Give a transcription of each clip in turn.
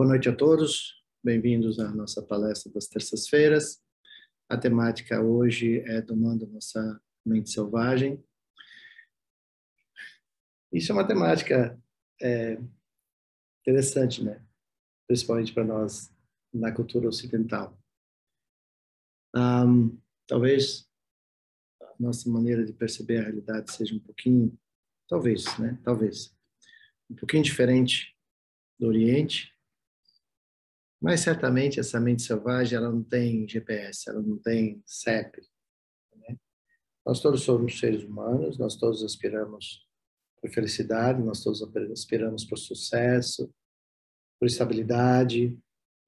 Boa noite a todos, bem-vindos à nossa palestra das terças-feiras. A temática hoje é Domando Nossa Mente Selvagem. Isso é uma temática interessante, né? Principalmente para nós na cultura ocidental. Talvez a nossa maneira de perceber a realidade seja um pouquinho, talvez, um pouquinho diferente do Oriente. Mas certamente essa mente selvagem, ela não tem GPS, ela não tem CEP, né? Nós todos somos seres humanos, nós todos aspiramos por felicidade, nós todos aspiramos por sucesso, por estabilidade,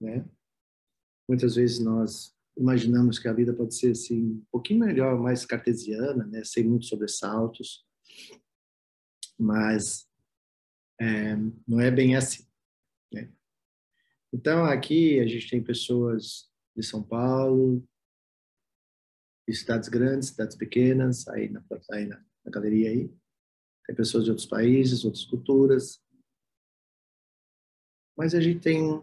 né? Muitas vezes nós imaginamos que a vida pode ser assim um pouquinho melhor, mais cartesiana, né? Sem muitos sobressaltos, mas não é bem assim, né? Então aqui a gente tem pessoas de São Paulo, de cidades grandes, cidades pequenas, aí na galeria aí. Tem pessoas de outros países, outras culturas. Mas a gente tem,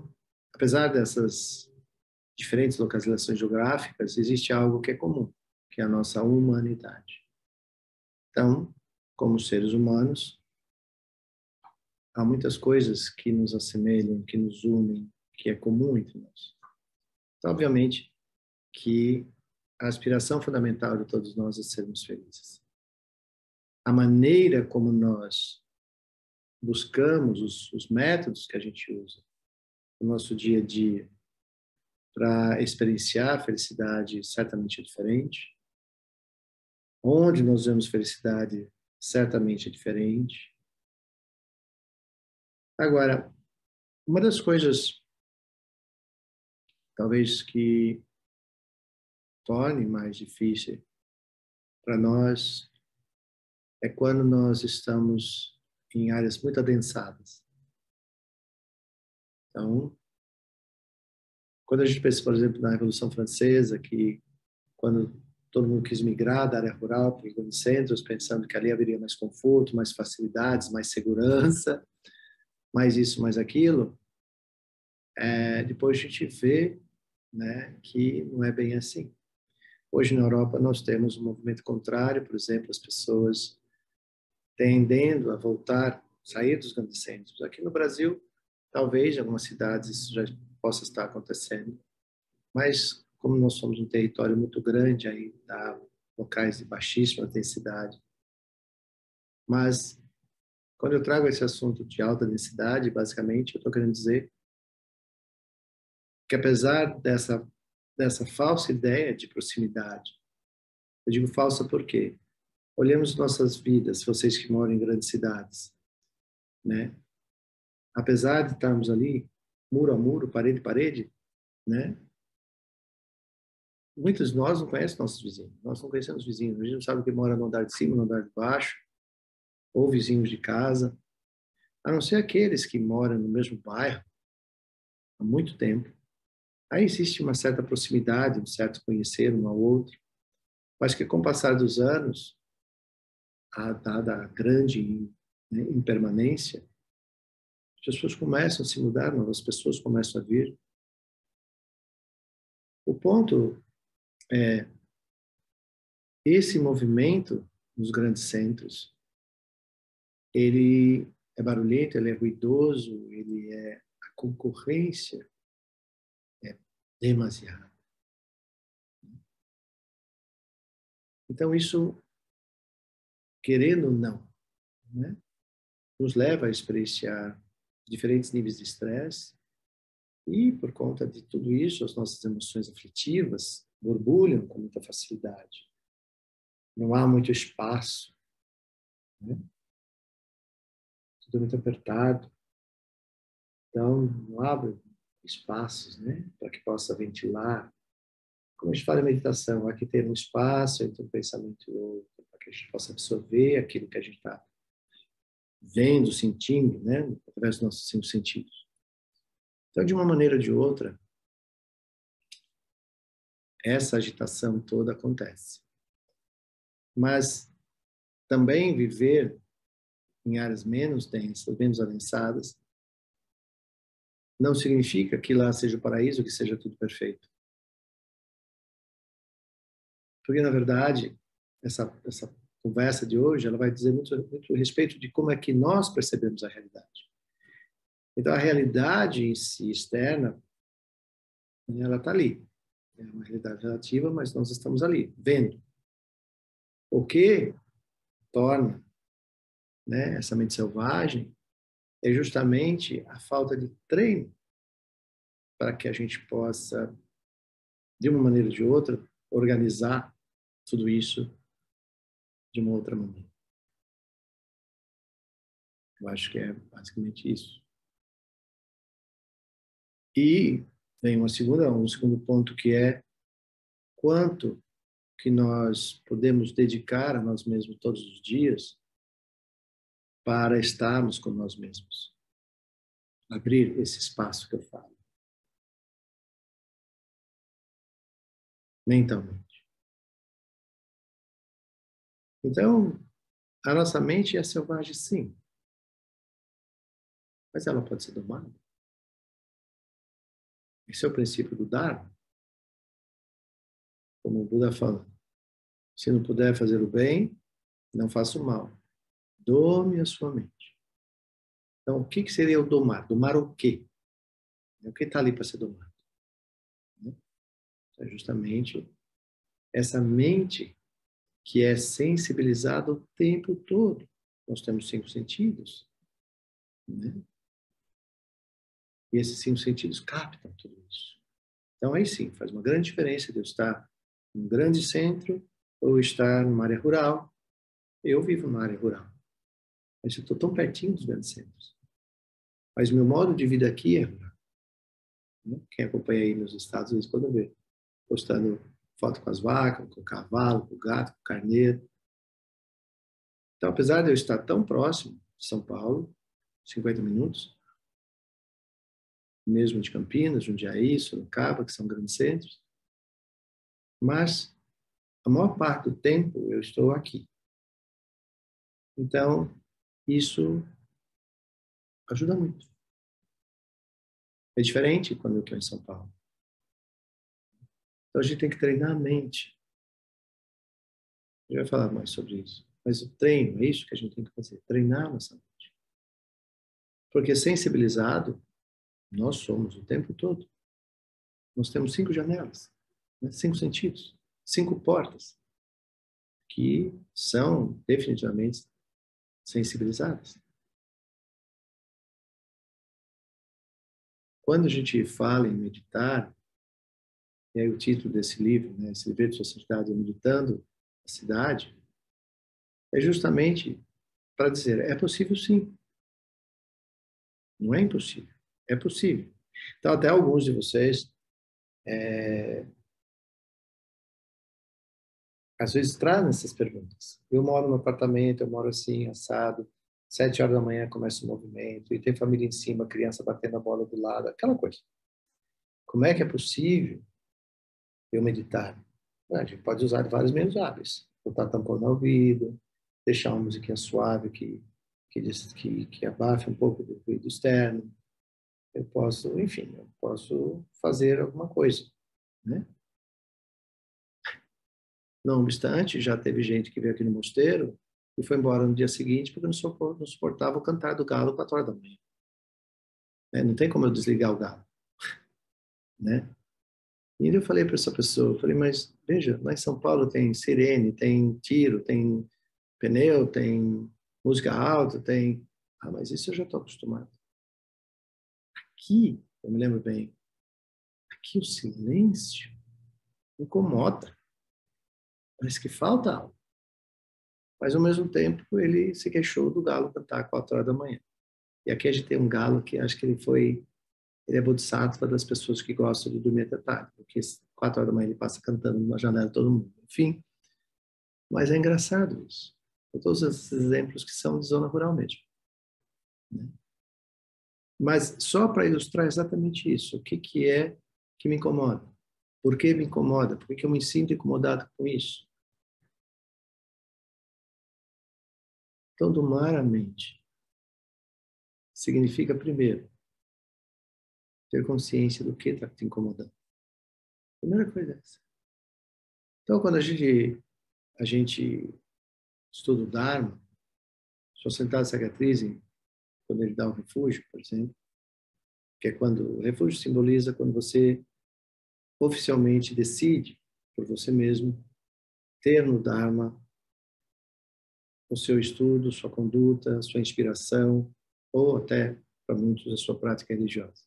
apesar dessas diferentes localizações geográficas, existe algo que é comum, que é a nossa humanidade. Então, como seres humanos, há muitas coisas que nos assemelham, que nos unem, que é comum entre nós. Então, obviamente, que a aspiração fundamental de todos nós é sermos felizes. A maneira como nós buscamos, os métodos que a gente usa no nosso dia a dia para experienciar a felicidade certamente é diferente. Onde nós vemos felicidade certamente é diferente. Agora, uma das coisas talvez que torne mais difícil para nós é quando nós estamos em áreas muito adensadas. Então, quando a gente pensa, por exemplo, na Revolução Francesa, que quando todo mundo quis migrar da área rural para os grandes centros, pensando que ali haveria mais conforto, mais facilidades, mais segurança, mais isso, mais aquilo, depois a gente vê, né, que não é bem assim. Hoje na Europa nós temos um movimento contrário, por exemplo, as pessoas tendendo a voltar, sair dos grandes centros. Aqui no Brasil, talvez em algumas cidades isso já possa estar acontecendo, mas como nós somos um território muito grande, aí dá locais de baixíssima densidade. Mas quando eu trago esse assunto de alta densidade, basicamente eu estou querendo dizer que apesar dessa falsa ideia de proximidade, eu digo falsa porque olhamos nossas vidas, vocês que moram em grandes cidades, né? Apesar de estarmos ali muro a muro, parede a parede, né? Muitos de nós não conhecem nossos vizinhos. Nós não conhecemos vizinhos. A gente não sabe quem mora no andar de cima, no andar de baixo, ou vizinhos de casa. A não ser aqueles que moram no mesmo bairro há muito tempo. Aí existe uma certa proximidade, um certo conhecer um ao outro, mas que com o passar dos anos, dada a grande, né, impermanência, as pessoas começam a se mudar, novas pessoas começam a vir. O ponto é esse movimento nos grandes centros, ele é barulhento, ele é ruidoso, a concorrência é demasiada. Então isso, querendo ou não, né, nos leva a experienciar diferentes níveis de estresse e, por conta de tudo isso, as nossas emoções aflitivas borbulham com muita facilidade. Não há muito espaço, né? Tudo muito apertado. Então, não abre espaços, né, para que possa ventilar. Como a gente fala em meditação, há que ter um espaço entre um pensamento e outro, para que a gente possa absorver aquilo que a gente está vendo, sentindo, né, através dos nossos 5 sentidos. Então, de uma maneira ou de outra, essa agitação toda acontece. Mas também viver em áreas menos densas, menos adensadas, não significa que lá seja o paraíso, que seja tudo perfeito. Porque, na verdade, essa conversa de hoje, ela vai dizer muito a respeito de como é que nós percebemos a realidade. Então, a realidade em si, externa, ela está ali. É uma realidade relativa, mas nós estamos ali, vendo. O que torna, né, essa mente selvagem é justamente a falta de treino para que a gente possa, de uma maneira ou de outra, organizar tudo isso de uma outra maneira. Eu acho que é basicamente isso. E vem um segundo ponto, que é quanto que nós podemos dedicar a nós mesmos todos os dias para estarmos com nós mesmos. Abrir esse espaço que eu falo. Mentalmente. Então, a nossa mente é selvagem, sim. Mas ela pode ser domada. Esse é o princípio do Dharma. Como o Buda fala. Se não puder fazer o bem, não faça o mal. Dome a sua mente. Então, o que seria o domar? Domar o quê? O que está ali para ser domado? É justamente essa mente que é sensibilizada o tempo todo. Nós temos 5 sentidos, né? E esses 5 sentidos captam tudo isso. Então, aí sim, faz uma grande diferença de eu estar num grande centro ou estar numa área rural. Eu vivo numa área rural, mas eu estou tão pertinho dos grandes centros. Mas o meu modo de vida aqui é rural. Né? Quem acompanha aí nos Estados Unidos pode ver. Postando foto com as vacas, com o cavalo, com o gato, com o carneiro. Então, apesar de eu estar tão próximo de São Paulo, 50 minutos, mesmo de Campinas, Jundiaí, Sorocaba, que são grandes centros, mas a maior parte do tempo eu estou aqui. Então, isso ajuda muito. É diferente quando eu estou em São Paulo. Então, a gente tem que treinar a mente. Eu vai falar mais sobre isso. Mas o treino, é isso que a gente tem que fazer, treinar nossa mente. Porque sensibilizado, nós somos o tempo todo. Nós temos 5 janelas, né? 5 sentidos, 5 portas, que são definitivamente sensibilizadas. Quando a gente fala em meditar, e aí o título desse livro, né, esse livro de Sociedade Meditando a Cidade, é justamente para dizer, é possível sim. Não é impossível. É possível. Então, até alguns de vocês, às vezes, trazem essas perguntas. Eu moro no apartamento, eu moro assim, assado, 7 horas da manhã começa o movimento, e tem família em cima, criança batendo a bola do lado, aquela coisa. Como é que é possível eu meditar? A gente pode usar vários meios hábeis. Botar tampão no ouvido, deixar uma musiquinha suave que abafe um pouco do ruído externo. Eu posso, enfim, eu posso fazer alguma coisa, né? Não obstante, já teve gente que veio aqui no mosteiro e foi embora no dia seguinte porque não suportava o cantar do galo 4 horas da manhã. Né? Não tem como eu desligar o galo, né? E eu falei para essa pessoa, eu falei, mas veja, lá em São Paulo tem sirene, tem tiro, tem pneu, tem música alta, tem... Ah, mas isso eu já estou acostumado. Aqui, eu me lembro bem, aqui o silêncio incomoda. Parece que falta algo. Mas, ao mesmo tempo, ele se queixou do galo cantar 4 horas da manhã. E aqui a gente tem um galo que acho que ele é bodhisattva das pessoas que gostam de dormir até tarde, porque 4 horas da manhã ele passa cantando na janela de todo mundo. Enfim, mas é engraçado isso. Todos esses exemplos que são de zona rural mesmo. Né? Mas só para ilustrar exatamente isso, o que é que me incomoda? Por que me incomoda? Por que eu me sinto incomodado com isso? Então, domar a mente significa, primeiro, ter consciência do que está te incomodando. Primeira coisa é essa. Então, quando a gente estuda o Dharma, Sua Assentada Sagacrise, quando ele dá o refúgio, por exemplo, que é quando o refúgio simboliza quando você oficialmente decide por você mesmo ter no Dharma o seu estudo, sua conduta, sua inspiração, ou até, para muitos, a sua prática religiosa.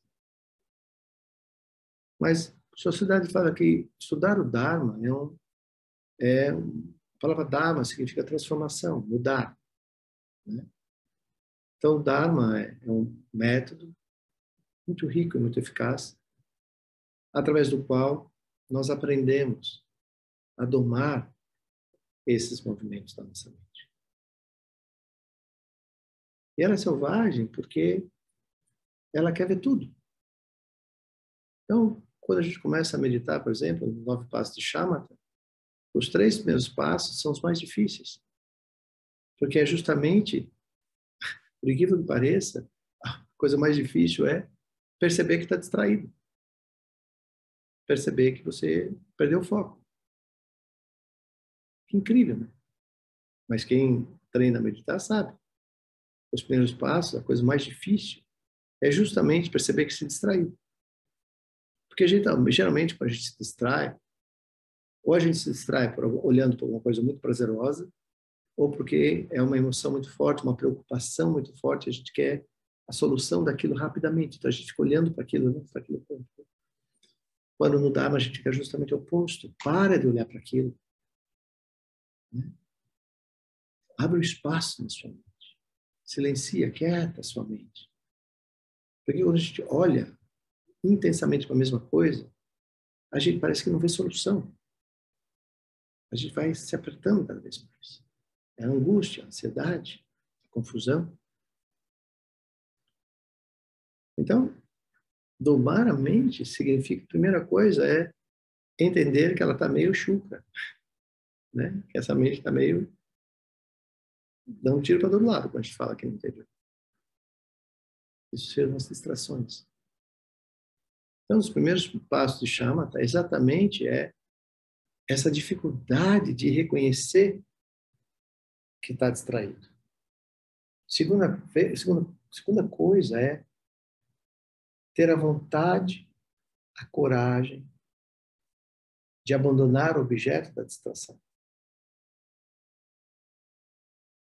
Mas a sociedade fala que estudar o Dharma a palavra Dharma significa transformação, mudar, né? Então, o Dharma é um método muito rico e muito eficaz, através do qual nós aprendemos a domar esses movimentos da nossa mente. E ela é selvagem porque ela quer ver tudo. Então, quando a gente começa a meditar, por exemplo, nos 9 passos de Shamatha, os 3 primeiros passos são os mais difíceis. Porque é justamente, por incrível que pareça, a coisa mais difícil é perceber que está distraído. Perceber que você perdeu o foco. Que incrível, né? Mas quem treina a meditar sabe. Os primeiros passos, a coisa mais difícil, é justamente perceber que se distraiu. Porque geralmente, quando a gente se distrai, ou a gente se distrai olhando para alguma coisa muito prazerosa, ou porque é uma emoção muito forte, uma preocupação muito forte, a gente quer a solução daquilo rapidamente. Então, a gente fica olhando para aquilo, né? Para aquilo. Quando no Dharma, a gente quer justamente o oposto. Para de olhar para aquilo. Né? Abre o espaço na sua mente. Silencia, quieta a sua mente. Porque quando a gente olha intensamente para a mesma coisa, a gente parece que não vê solução. A gente vai se apertando cada vez mais. É a angústia, a ansiedade, a confusão. Então, domar a mente significa, a primeira coisa é entender que ela está meio chucra, né? Que essa mente está meio dando um tiro para todo lado, quando a gente fala aqui no interior. Isso são as distrações. Então, os primeiros passos de Shamatha exatamente essa dificuldade de reconhecer que está distraído. Segunda coisa é ter a vontade, a coragem de abandonar o objeto da distração.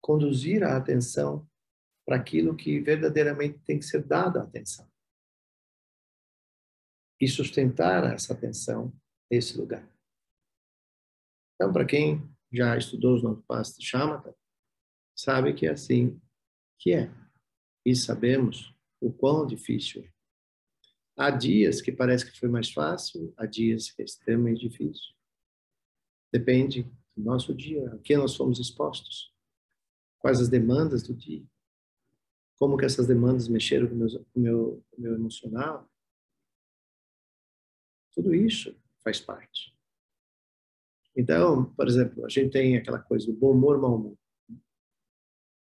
Conduzir a atenção para aquilo que verdadeiramente tem que ser dada a atenção. E sustentar essa atenção nesse lugar. Então, para quem já estudou os 9 passos de Shamatha, sabe que é assim que é. E sabemos o quão difícil é. Há dias que parece que foi mais fácil, há dias que é extremamente difícil. Depende do nosso dia, a que nós fomos expostos, quais as demandas do dia, como que essas demandas mexeram com o meu emocional. Tudo isso faz parte. Então, por exemplo, a gente tem aquela coisa do bom humor, mau humor.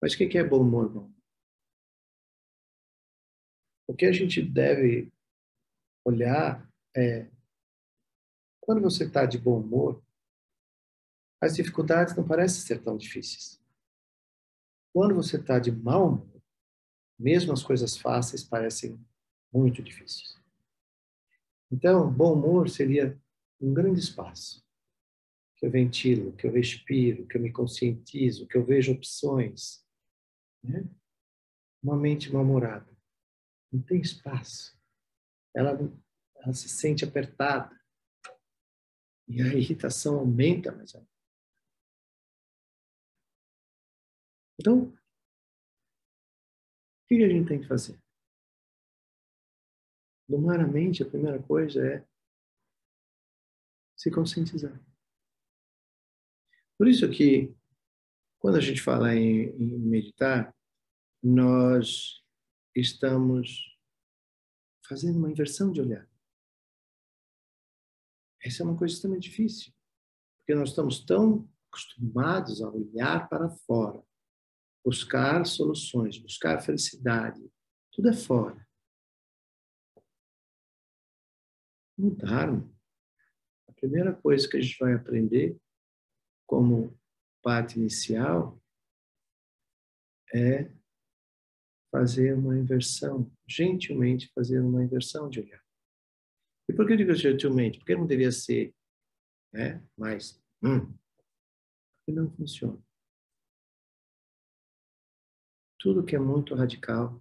Mas o que é bom humor, mau humor? O que a gente deve olhar é, quando você está de bom humor, as dificuldades não parecem ser tão difíceis. Quando você está de mau humor, mesmo as coisas fáceis parecem muito difíceis. Então, bom humor seria um grande espaço, que eu ventilo, que eu respiro, que eu me conscientizo, que eu vejo opções. Né? Uma mente mal-humorada não tem espaço. Ela se sente apertada. E a irritação aumenta mais ainda. Então, o que a gente tem que fazer? Domar a mente, a primeira coisa é se conscientizar. Por isso que, quando a gente fala em meditar, nós estamos fazendo uma inversão de olhar. Essa é uma coisa extremamente difícil, porque nós estamos tão acostumados a olhar para fora, buscar soluções, buscar felicidade. Tudo é fora. no Dharma, a primeira coisa que a gente vai aprender como parte inicial é fazer uma inversão, gentilmente fazer uma inversão de olhar. E por que eu digo gentilmente? Porque não deveria ser, né? Mas, porque não funciona. Tudo que é muito radical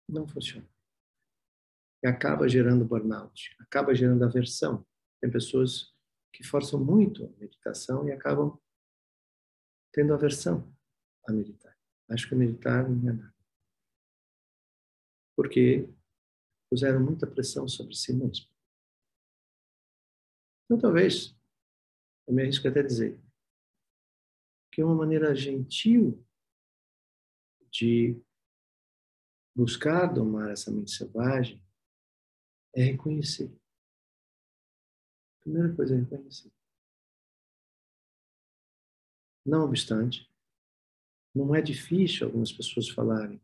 não funciona. E acaba gerando burnout, acaba gerando aversão. Tem pessoas que forçam muito a meditação e acabam tendo aversão a meditar. Acho que meditar não é nada. Porque puseram muita pressão sobre si mesmo. Então, talvez, eu me arrisco até dizer, que uma maneira gentil de buscar domar essa mente selvagem é reconhecer. A primeira coisa é reconhecer. Não obstante, não é difícil algumas pessoas falarem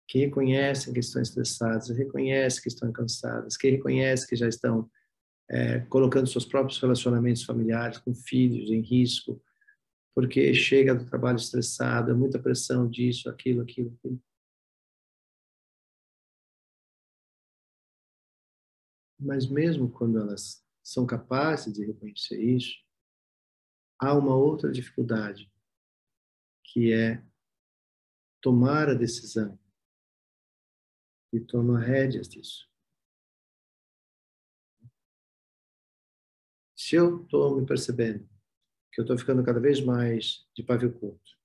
que reconhecem que estão estressadas, reconhecem que estão cansadas, que reconhecem que já estão colocando seus próprios relacionamentos familiares com filhos em risco, porque chega do trabalho estressado, é muita pressão disso, aquilo, aquilo, aquilo. Mas mesmo quando elas são capazes de reconhecer isso, há uma outra dificuldade, que é tomar a decisão e tomar rédeas disso. Se eu estou me percebendo que eu estou ficando cada vez mais de pavio curto,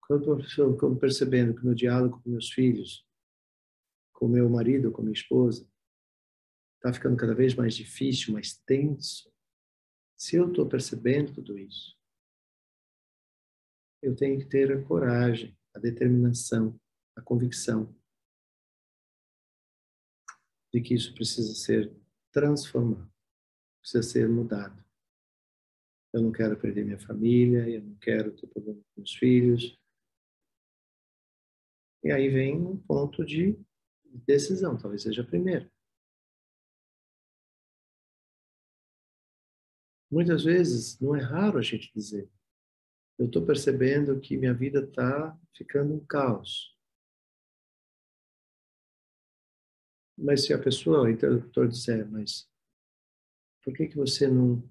quando eu estou percebendo que no diálogo com meus filhos, com meu marido, com minha esposa, está ficando cada vez mais difícil, mais tenso, se eu estou percebendo tudo isso, eu tenho que ter a coragem, a determinação, a convicção de que isso precisa ser transformado, precisa ser mudado. Eu não quero perder minha família, eu não quero ter problema com meus filhos. E aí vem um ponto de decisão, talvez seja a primeira. Muitas vezes, não é raro a gente dizer, eu estou percebendo que minha vida está ficando um caos. Mas se a pessoa, o interlocutor disser, mas por que você não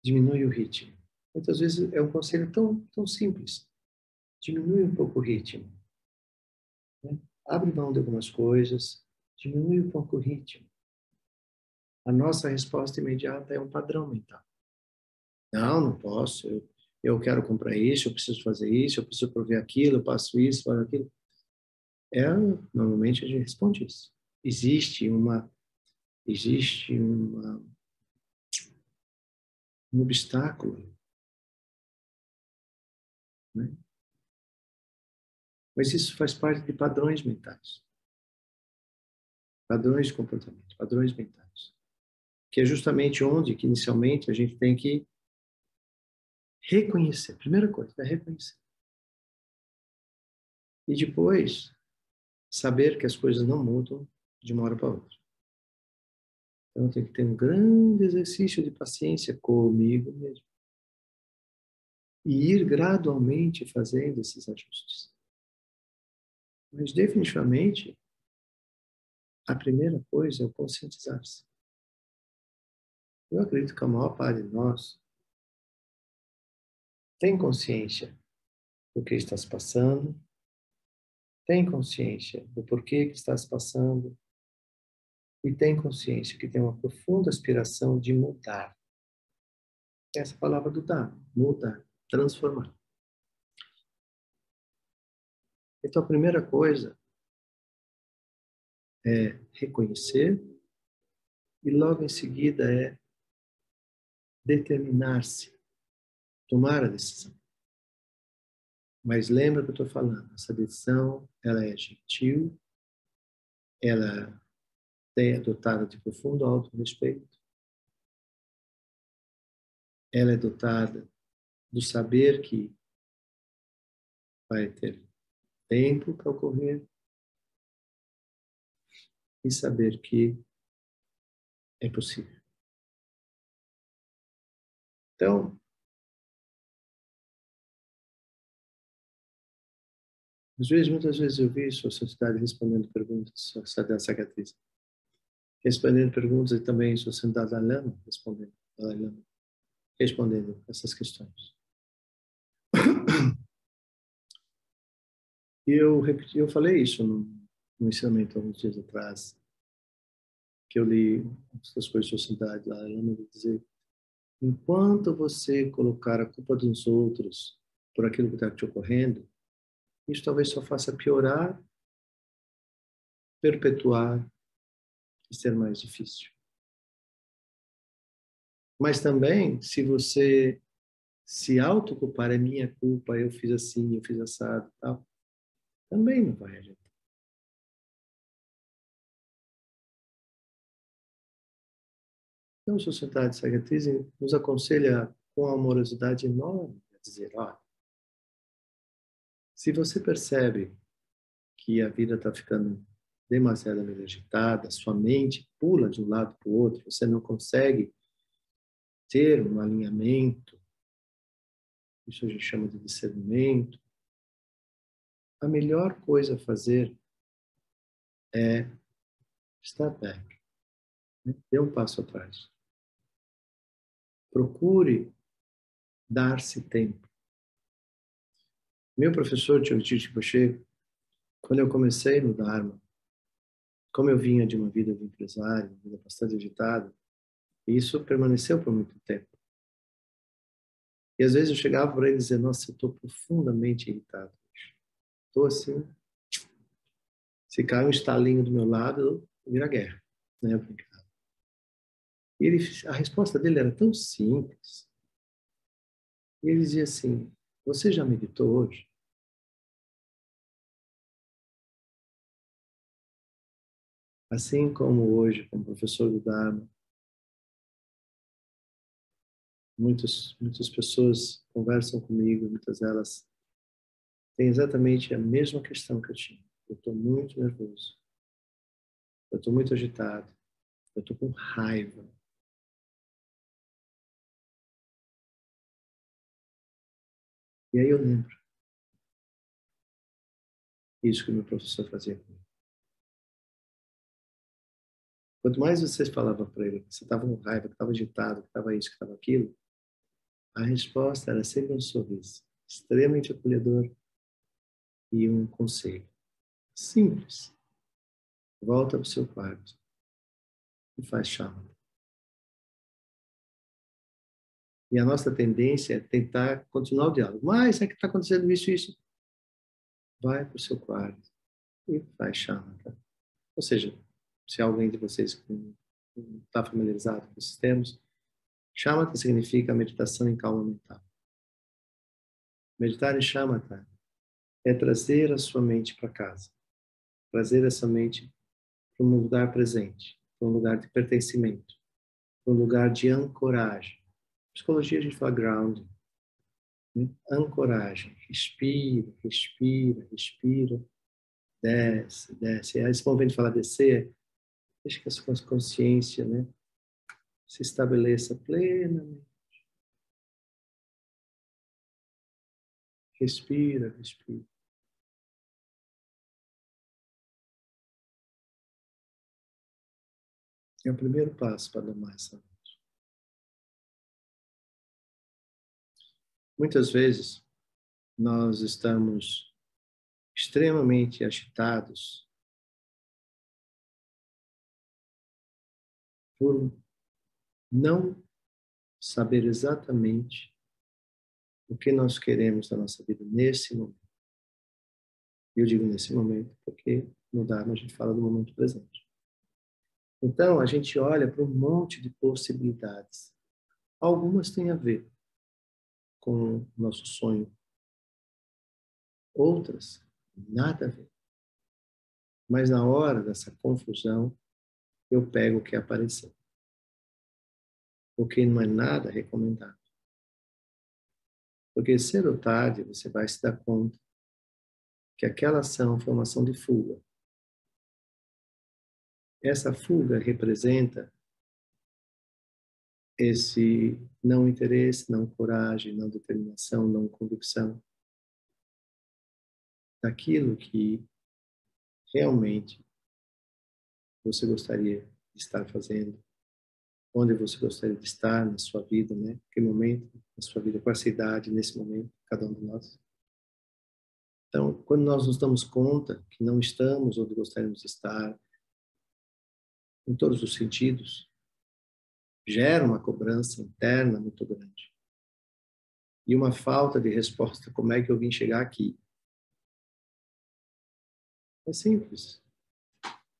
diminui o ritmo? Muitas vezes é um conselho tão simples. Diminui um pouco o ritmo. Né? Abre mão de algumas coisas, diminui um pouco o ritmo. A nossa resposta imediata é um padrão mental. Não posso. Eu quero comprar isso, eu preciso fazer isso, eu preciso prover aquilo, eu faço isso, faço aquilo. Normalmente a gente responde isso. Existe um obstáculo, né? Mas isso faz parte de padrões mentais, padrões de comportamento, padrões mentais, que é justamente onde que inicialmente a gente tem que reconhecer. Primeira coisa é reconhecer. E depois saber que as coisas não mudam de uma hora para outra. Então, tem que ter um grande exercício de paciência comigo mesmo. E ir gradualmente fazendo esses ajustes. Mas, definitivamente, a primeira coisa é o conscientizar-se. Eu acredito que a maior parte de nós tem consciência do que está se passando, tem consciência do porquê que está se passando, e tem consciência que tem uma profunda aspiração de mudar. Essa é a palavra do Dharma, mudar, transformar. Então, a primeira coisa é reconhecer e logo em seguida é determinar-se, tomar a decisão. Mas lembra que eu estou falando, essa decisão, ela é gentil, ela é dotada de profundo autorrespeito, ela é dotada do saber que vai ter tempo para ocorrer, e saber que é possível. Então, muitas vezes eu vi sua sociedade respondendo perguntas, sociedade cicatriz, respondendo perguntas e também sociedade Dalai Lama respondendo essas questões. E eu falei isso no ensinamento há uns dias atrás, que eu li essas coisas de sociedade Dalai Lama, de dizer, enquanto você colocar a culpa dos outros por aquilo que está te ocorrendo, isso talvez só faça piorar, perpetuar e ser mais difícil. Mas também, se você se autoculpar, é minha culpa, eu fiz assim, eu fiz assado e tal, também não vai adiantar. Então, a Sociedade Sagatiz nos aconselha com amorosidade enorme a dizer, ó, se você percebe que a vida está ficando demasiadamente agitada, sua mente pula de um lado para o outro, você não consegue ter um alinhamento, isso a gente chama de discernimento, a melhor coisa a fazer é step back, né? Dê um passo atrás. Procure dar-se tempo. Meu professor, Chogyam Rinpoche, quando eu comecei no Dharma, como eu vinha de uma vida de empresário, uma vida bastante agitada, isso permaneceu por muito tempo. E às vezes eu chegava para ele e dizia, nossa, eu estou profundamente irritado. Estou assim, se cai um estalinho do meu lado, vira guerra. Né? E a resposta dele era tão simples. E ele dizia assim, você já meditou hoje? Assim como hoje, como professor do Dharma, muitas pessoas conversam comigo, muitas delas têm exatamente a mesma questão que eu tinha. Eu estou muito nervoso. Eu estou muito agitado. Eu estou com raiva. E aí eu lembro. Isso que o meu professor fazia comigo. Quanto mais você falava para ele que você estava com raiva, que estava agitado, que estava isso, que estava aquilo, a resposta era sempre um sorriso, extremamente acolhedor e um conselho. Simples. Volta para o seu quarto e faz chama. E a nossa tendência é tentar continuar o diálogo. Mas é que está acontecendo isso e isso. Vai para o seu quarto e faz chama. Tá? Ou seja, se alguém de vocês não está familiarizado com esses termos, shamatha significa meditação em calma mental. Meditar em shamatha é trazer a sua mente para casa. Trazer essa mente para um lugar presente, para um lugar de pertencimento, para um lugar de ancoragem. Em psicologia a gente fala grounding. Né? Ancoragem. Respira, respira, respira. Desce, desce. Aí esse momento de falar descer, deixa que essa consciência, né, se estabeleça plenamente. Respira, respira. É o primeiro passo para domar essa mente. Muitas vezes, nós estamos extremamente agitados por não saber exatamente o que nós queremos da nossa vida nesse momento. Eu digo nesse momento porque no Dharma a gente fala do momento presente. Então, a gente olha para um monte de possibilidades. Algumas têm a ver com o nosso sonho. Outras, nada a ver. Mas na hora dessa confusão, eu pego o que apareceu. Porque não é nada recomendado. Porque cedo ou tarde você vai se dar conta que aquela ação foi uma ação de fuga. essa fuga representa esse não interesse, não coragem, não determinação, não convicção daquilo que realmente você gostaria de estar fazendo, onde você gostaria de estar na sua vida, né? Que momento na sua vida, com essa idade, nesse momento, cada um de nós. Então, quando nós nos damos conta que não estamos onde gostaríamos de estar, em todos os sentidos, gera uma cobrança interna muito grande. E uma falta de resposta, como é que eu vim chegar aqui? É simples.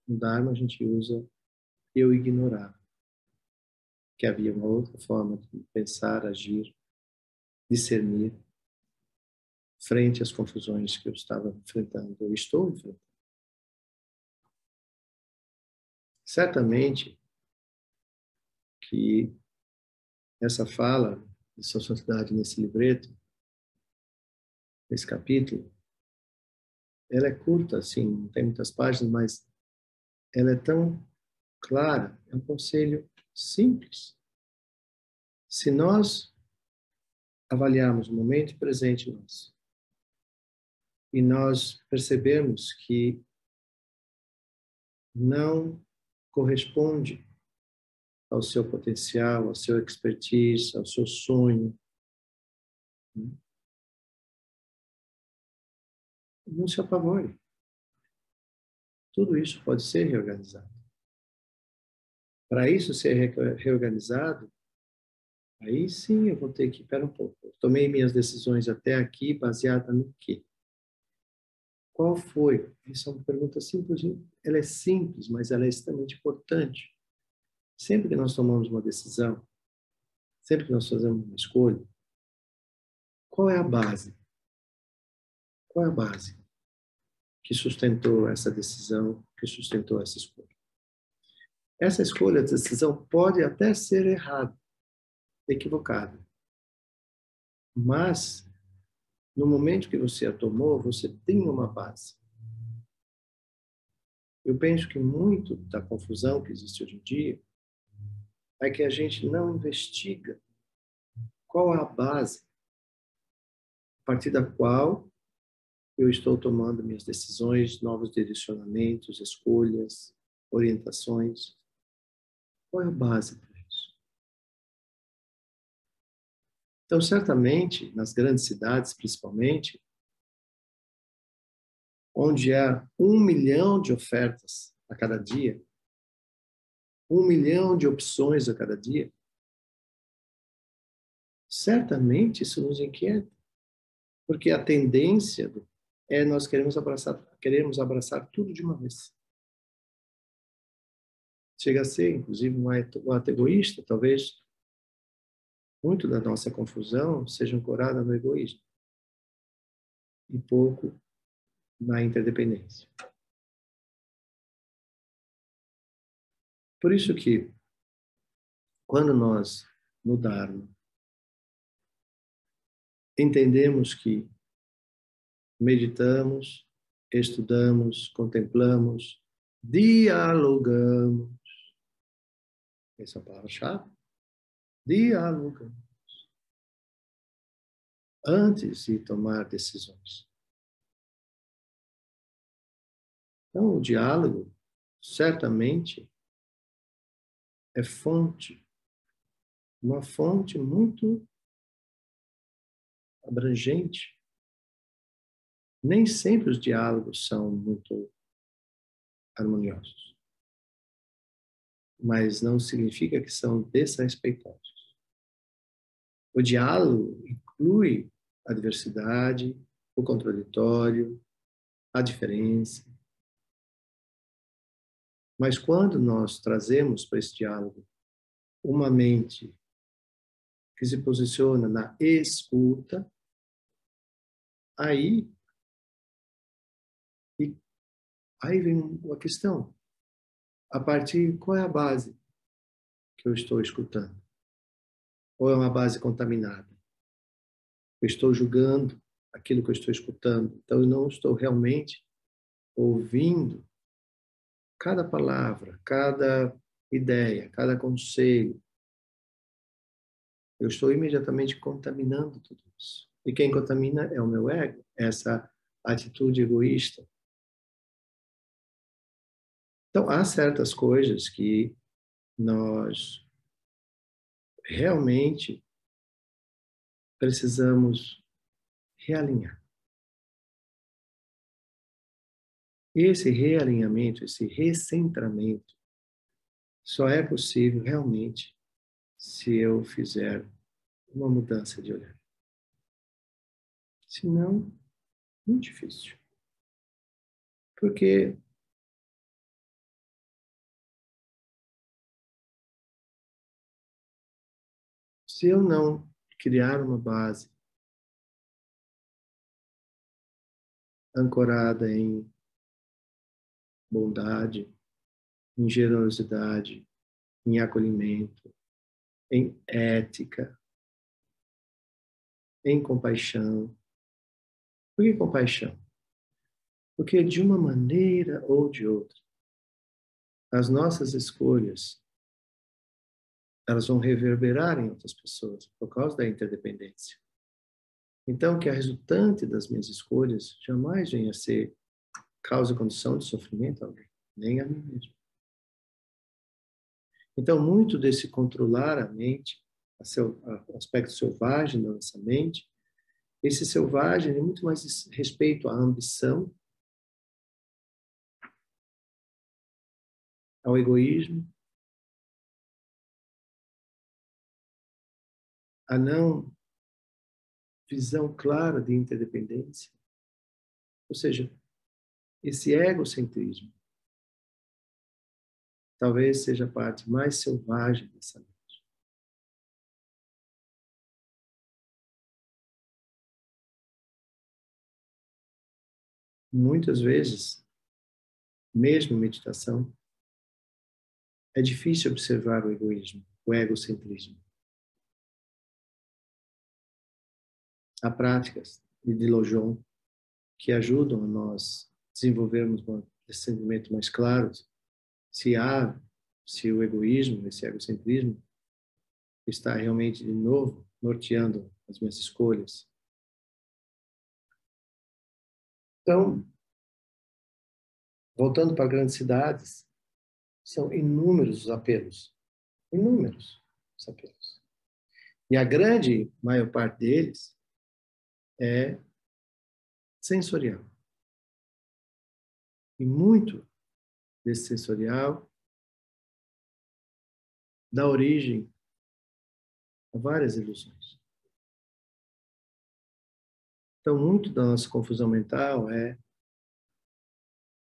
No Dharma a gente usa eu ignorar, que havia uma outra forma de pensar, agir, discernir, frente às confusões que eu estava enfrentando, eu estou enfrentando. Certamente que essa fala de Sua Santidade nesse livreto, nesse capítulo, ela é curta, assim, não tem muitas páginas, mas ela é tão clara, é um conselho simples. Se nós avaliarmos o momento presente nosso e nós percebermos que não corresponde ao seu potencial, ao seu expertise, ao seu sonho, não se apavore. Tudo isso pode ser reorganizado. Para isso ser reorganizado, aí sim eu vou ter que, espera um pouco, eu tomei minhas decisões até aqui baseada no quê? Qual foi? Essa é uma pergunta simples, ela é simples, mas ela é extremamente importante. Sempre que nós tomamos uma decisão, sempre que nós fazemos uma escolha, qual é a base? Qual é a base que sustentou essa decisão, que sustentou essa escolha? Essa escolha, essa decisão pode até ser errada, equivocada, mas no momento que você a tomou, você tem uma base. Eu penso que muito da confusão que existe hoje em dia é que a gente não investiga qual é a base a partir da qual eu estou tomando minhas decisões, novos direcionamentos, escolhas, orientações. Qual é a base para isso? Então, certamente, nas grandes cidades, principalmente, onde há 1 milhão de ofertas a cada dia, 1 milhão de opções a cada dia, certamente isso nos inquieta, porque a tendência é nós queremos abraçar tudo de uma vez. Chega a ser, inclusive, um ato egoísta, talvez muito da nossa confusão seja ancorada no egoísmo e pouco na interdependência. Por isso que, quando nós, no Dharma, entendemos que meditamos, estudamos, contemplamos, dialogamos, essa é a palavra-chave, dialogamos, antes de tomar decisões. Então, o diálogo, certamente, é fonte, uma fonte muito abrangente. Nem sempre os diálogos são muito harmoniosos, mas não significa que são desrespeitosos. O diálogo inclui a diversidade, o contraditório, a diferença. Mas quando nós trazemos para esse diálogo uma mente que se posiciona na escuta, aí vem a questão. A partir, qual é a base que eu estou escutando? Ou é uma base contaminada? Eu estou julgando aquilo que eu estou escutando. Então, eu não estou realmente ouvindo cada palavra, cada ideia, cada conselho, eu estou imediatamente contaminando tudo isso. E quem contamina é o meu ego, essa atitude egoísta. Então, há certas coisas que nós realmente precisamos realinhar. Esse realinhamento, esse recentramento, só é possível realmente se eu fizer uma mudança de olhar. Se não, muito difícil. Porque se eu não criar uma base ancorada em bondade, em generosidade, em acolhimento, em ética, em compaixão. Por que compaixão? Porque de uma maneira ou de outra, as nossas escolhas, elas vão reverberar em outras pessoas por causa da interdependência. Então, que a resultante das minhas escolhas jamais venha a ser causa e condição de sofrimento a alguém, nem a mim mesmo. Então, muito desse controlar a mente, o aspecto selvagem da nossa mente, esse selvagem é muito mais respeito à ambição, ao egoísmo, a não visão clara de interdependência. Ou seja, esse egocentrismo talvez seja a parte mais selvagem dessa mente. Muitas vezes, mesmo em meditação, é difícil observar o egoísmo, o egocentrismo. Há práticas de Lojong que ajudam a nós desenvolvermos um discernimento mais claro se o egoísmo, esse egocentrismo, está realmente, de novo, norteando as minhas escolhas. Então, voltando para grandes cidades, são inúmeros os apelos. Inúmeros os apelos. E a grande maior parte deles é sensorial. E muito desse sensorial dá origem a várias ilusões. Então, muito da nossa confusão mental é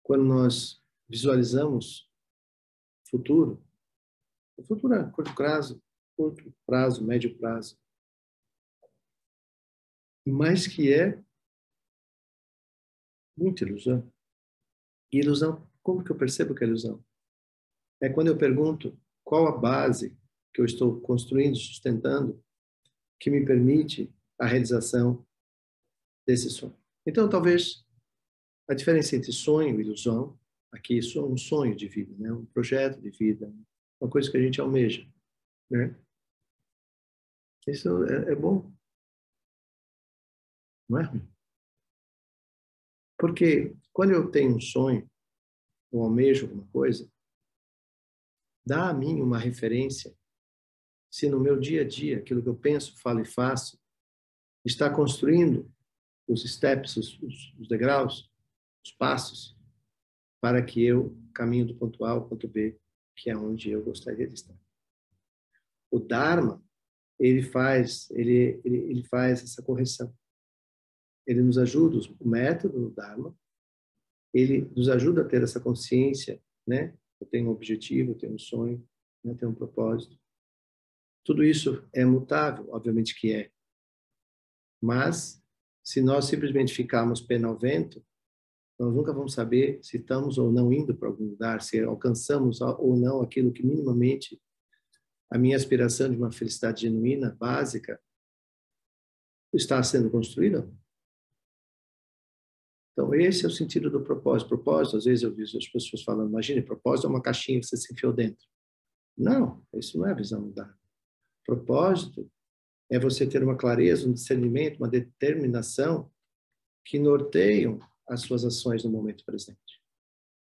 quando nós visualizamos o futuro a curto prazo, médio prazo, mas que é muita ilusão. E ilusão, como que eu percebo que é ilusão? É quando eu pergunto qual a base que eu estou construindo, sustentando, que me permite a realização desse sonho. Então, talvez a diferença entre sonho e ilusão, aqui é um sonho de vida, né? Um projeto de vida, uma coisa que a gente almeja, né? Isso é bom, não é ruim. Porque quando eu tenho um sonho, ou almejo alguma coisa, dá a mim uma referência se no meu dia a dia, aquilo que eu penso, falo e faço, está construindo os steps, os degraus, os passos, para que eu caminhe do ponto A ao ponto B, que é onde eu gostaria de estar. O Dharma, ele faz essa correção. Ele nos ajuda, o método do Dharma, ele nos ajuda a ter essa consciência, né? Eu tenho um objetivo, eu tenho um sonho, eu tenho um propósito. Tudo isso é mutável, obviamente que é. Mas, se nós simplesmente ficarmos pé ao vento, nós nunca vamos saber se estamos ou não indo para algum lugar, se alcançamos ou não aquilo que minimamente a minha aspiração de uma felicidade genuína, básica, está sendo construída. Então, esse é o sentido do propósito. Propósito, às vezes eu vejo as pessoas falando, imagine, propósito é uma caixinha que você se enfiou dentro. Não, isso não é a visão da propósito. É você ter uma clareza, um discernimento, uma determinação que norteiam as suas ações no momento presente.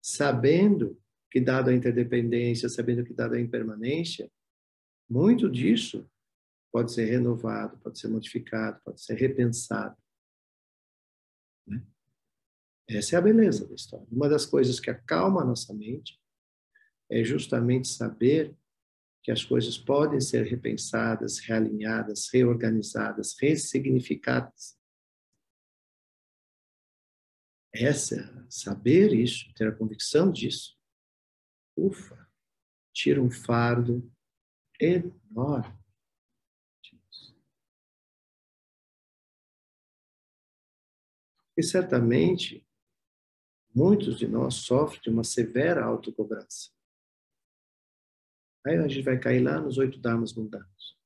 Sabendo que, dado a interdependência, sabendo que, dado a impermanência, muito disso pode ser renovado, pode ser modificado, pode ser repensado. Né? Essa é a beleza da história. Uma das coisas que acalma a nossa mente é justamente saber que as coisas podem ser repensadas, realinhadas, reorganizadas, ressignificadas. Saber isso, ter a convicção disso, ufa, tira um fardo enorme. E certamente, muitos de nós sofrem de uma severa autocobrança. Aí a gente vai cair lá nos 8 dharmas mundanos.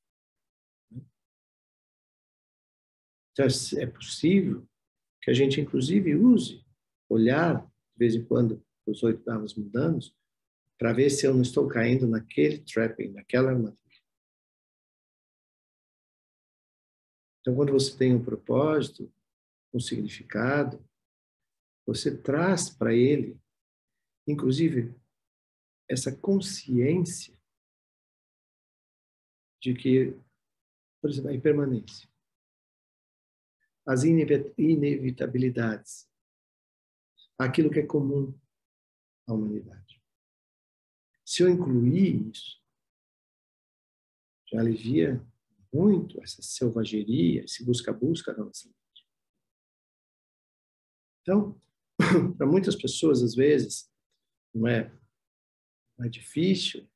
Então, é possível que a gente, inclusive, use, olhar, de vez em quando, os 8 dharmas mundanos, para ver se eu não estou caindo naquele trapping, naquela armadilha. Então, quando você tem um propósito, um significado, você traz para ele, inclusive, essa consciência de que, por exemplo, a impermanência, as inevitabilidades, aquilo que é comum à humanidade. Se eu incluir isso, já alivia muito essa selvageria, esse busca-busca da nossa mente. Então, para muitas pessoas, às vezes, não é difícil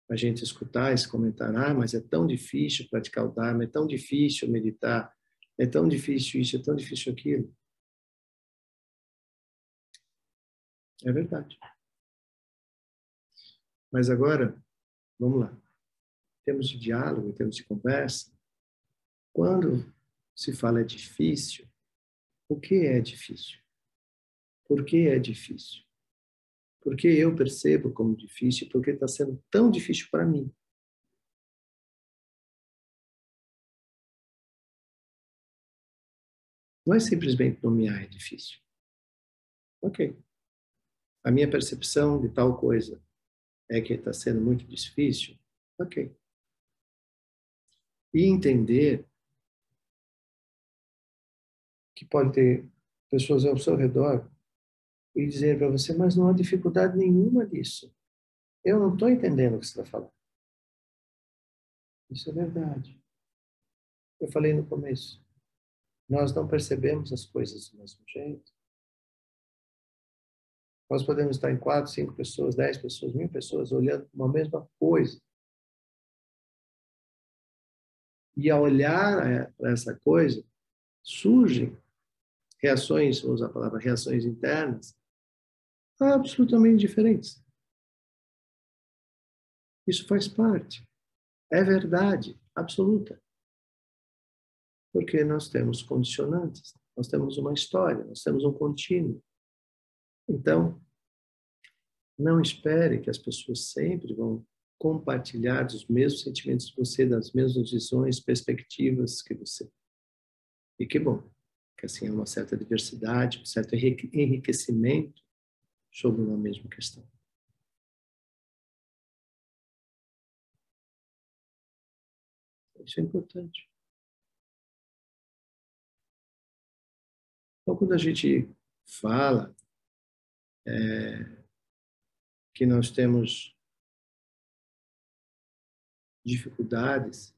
a gente escutar esse comentário, mas é tão difícil praticar o Dharma, é tão difícil meditar, é tão difícil isso, é tão difícil aquilo. É verdade. Mas agora, vamos lá. Em termos de diálogo, em termos de conversa, quando se fala difícil, o que é difícil? Por que é difícil? Porque eu percebo como difícil, porque está sendo tão difícil para mim. Não é simplesmente nomear é difícil. Ok. A minha percepção de tal coisa é que está sendo muito difícil. Ok. E entender que pode ter pessoas ao seu redor e dizer para você, mas não há dificuldade nenhuma disso. Eu não estou entendendo o que você está falando. Isso é verdade. Eu falei no começo. Nós não percebemos as coisas do mesmo jeito. Nós podemos estar em 4, 5 pessoas, 10 pessoas, 1000 pessoas olhando uma mesma coisa. E ao olhar para essa coisa, surgem reações, vou usar a palavra reações internas, absolutamente diferentes. Isso faz parte. É verdade absoluta. Porque nós temos condicionantes, nós temos uma história, nós temos um contínuo. Então, não espere que as pessoas sempre vão compartilhar dos mesmos sentimentos que você, das mesmas visões, perspectivas que você. E que bom, que assim há uma certa diversidade, um certo enriquecimento sobre uma mesma questão. Isso é importante. Então, quando a gente fala que nós temos dificuldades,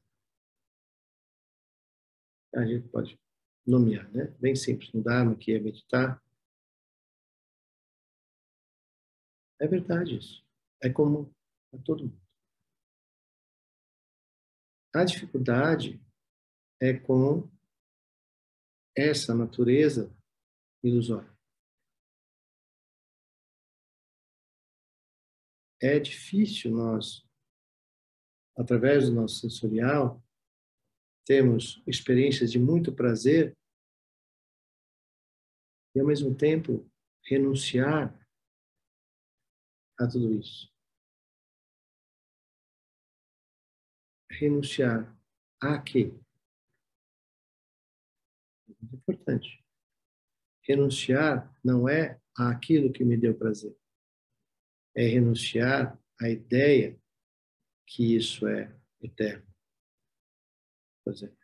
a gente pode nomear, né? Bem simples, no Dharma, que é meditar. É verdade isso. É comum a todo mundo. A dificuldade é com essa natureza ilusória. É difícil nós, através do nosso sensorial, termos experiências de muito prazer e, ao mesmo tempo, renunciar a tudo isso. Renunciar a quê? É muito importante. Renunciar não é àquilo que me deu prazer. É renunciar à ideia que isso é eterno. Por exemplo,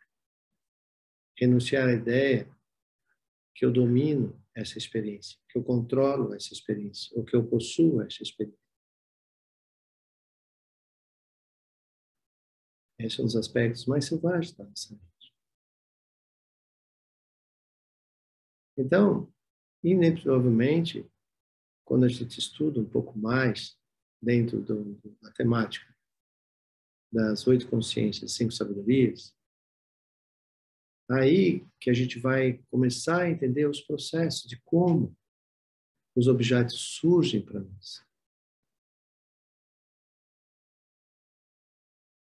renunciar à ideia que eu domino essa experiência, que eu controlo essa experiência, ou que eu possuo essa experiência. Esse é um dos aspectos mais selvagens da nossa vida. Então, inevitavelmente, quando a gente estuda um pouco mais dentro da temática das 8 consciências, 5 sabedorias, aí que a gente vai começar a entender os processos de como os objetos surgem para nós.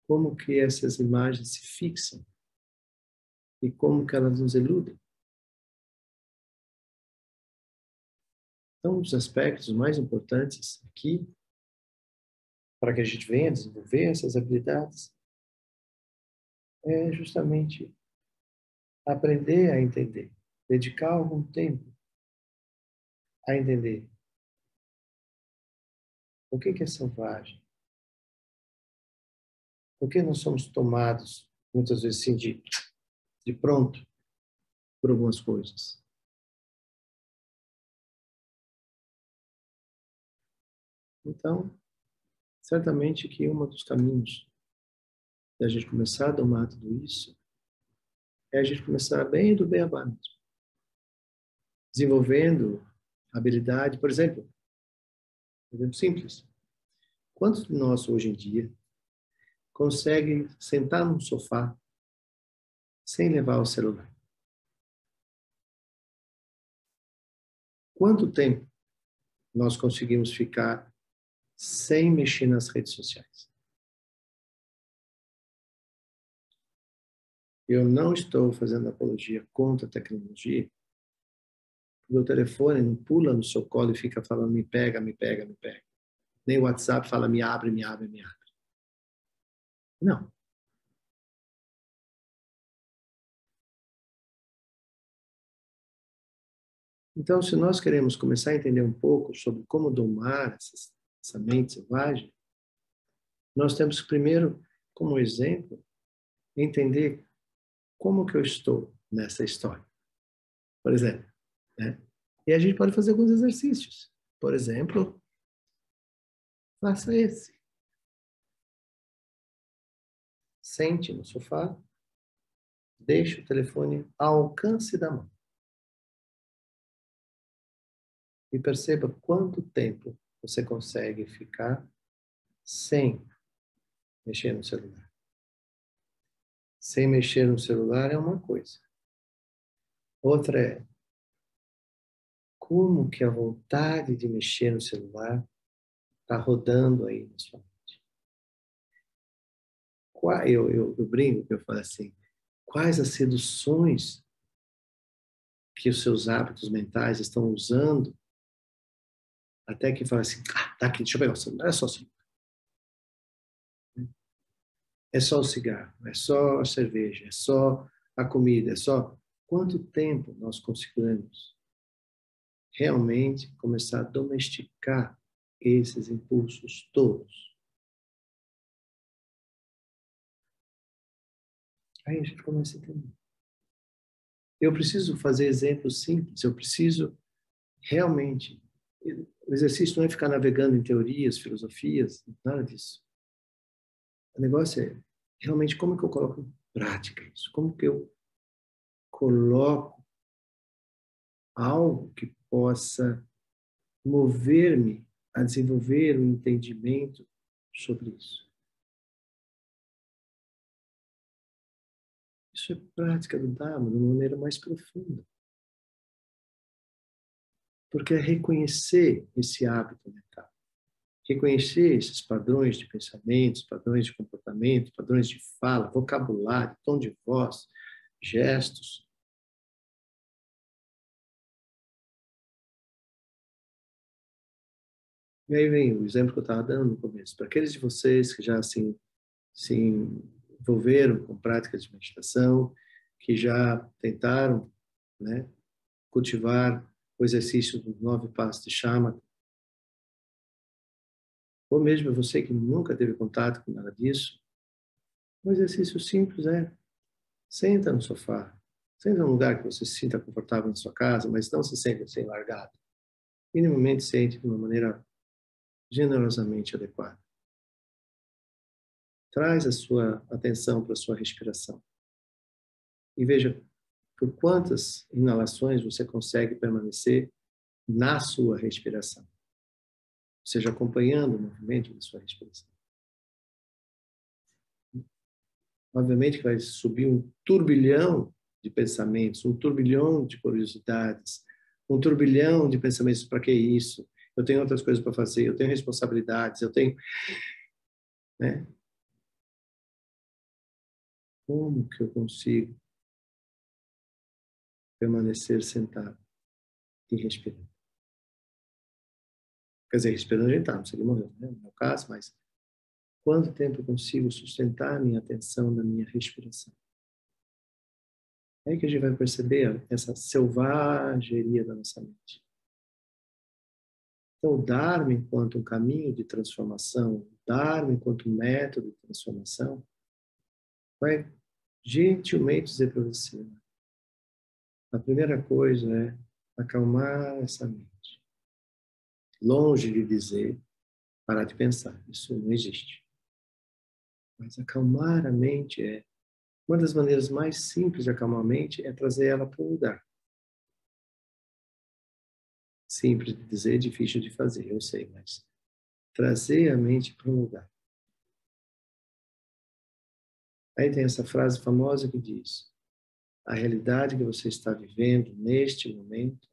Como que essas imagens se fixam e como que elas nos eludem. Então, um dos aspectos mais importantes aqui, para que a gente venha desenvolver essas habilidades, é justamente aprender a entender, dedicar algum tempo a entender o que é selvagem, por que nós somos tomados, muitas vezes, assim, de pronto por algumas coisas. Então, certamente que um dos caminhos de a gente começar a domar tudo isso é a gente começar bem do beabá mesmo. Desenvolvendo habilidade, por exemplo simples. Quantos de nós, hoje em dia, conseguem sentar num sofá sem levar o celular? Quanto tempo nós conseguimos ficar sem mexer nas redes sociais? Eu não estou fazendo apologia contra a tecnologia. O meu telefone não pula no seu colo e fica falando me pega, me pega, me pega. Nem o WhatsApp fala me abre, me abre, me abre. Não. Então, se nós queremos começar a entender um pouco sobre como domar essa mente selvagem, nós temos que primeiro, como exemplo, entender como que eu estou nessa história. Por exemplo, né? E a gente pode fazer alguns exercícios. Por exemplo, faça esse. Sente no sofá, deixe o telefone ao alcance da mão. E perceba quanto tempo você consegue ficar sem mexer no celular. Sem mexer no celular é uma coisa. Outra é como que a vontade de mexer no celular está rodando aí na sua mente. Eu brinco, eu falo assim, quais as seduções que os seus hábitos mentais estão usando até que fala assim, tá aqui, deixa eu pegar o celular, é só o celular. É só o cigarro, é só a cerveja, é só a comida, é só... Quanto tempo nós conseguimos realmente começar a domesticar esses impulsos todos? Aí a gente começa a entender. Eu preciso fazer exemplos simples, eu preciso realmente... O exercício não é ficar navegando em teorias, filosofias, nada disso. O negócio é realmente como que eu coloco em prática isso? Como que eu coloco algo que possa mover-me a desenvolver um entendimento sobre isso? Isso é prática do Dharma de uma maneira mais profunda. Porque é reconhecer esse hábito mental. Reconhecer esses padrões de pensamentos, padrões de comportamento, padrões de fala, vocabulário, tom de voz, gestos. E aí vem o exemplo que eu estava dando no começo. Para aqueles de vocês que já se envolveram com práticas de meditação, que já tentaram, né, cultivar o exercício dos 9 passos de Shama, ou mesmo você que nunca teve contato com nada disso, um exercício simples é: senta no sofá, senta num lugar que você se sinta confortável na sua casa, mas não se sente assim largado. Minimamente sente de uma maneira generosamente adequada. Traz a sua atenção para a sua respiração e veja por quantas inalações você consegue permanecer na sua respiração, ou seja, acompanhando o movimento da sua respiração. Obviamente que vai subir um turbilhão de pensamentos, um turbilhão de curiosidades, um turbilhão de pensamentos: para que isso? Eu tenho outras coisas para fazer, eu tenho responsabilidades, eu tenho, né? Como que eu consigo permanecer sentado e respirando? Quer dizer, respirando a gente tá, não seria morrer, né? No meu caso, mas quanto tempo eu consigo sustentar a minha atenção na minha respiração? É aí que a gente vai perceber essa selvageria da nossa mente. Então, o Dharma enquanto um caminho de transformação, o Dharma enquanto um método de transformação, vai gentilmente dizer para você: a primeira coisa é acalmar essa mente. Longe de dizer parar de pensar, isso não existe. Mas acalmar a mente é uma das maneiras mais simples de acalmar a mente, é trazer ela para um lugar. Simples de dizer, difícil de fazer, eu sei, mas trazer a mente para um lugar. Aí tem essa frase famosa que diz: a realidade que você está vivendo neste momento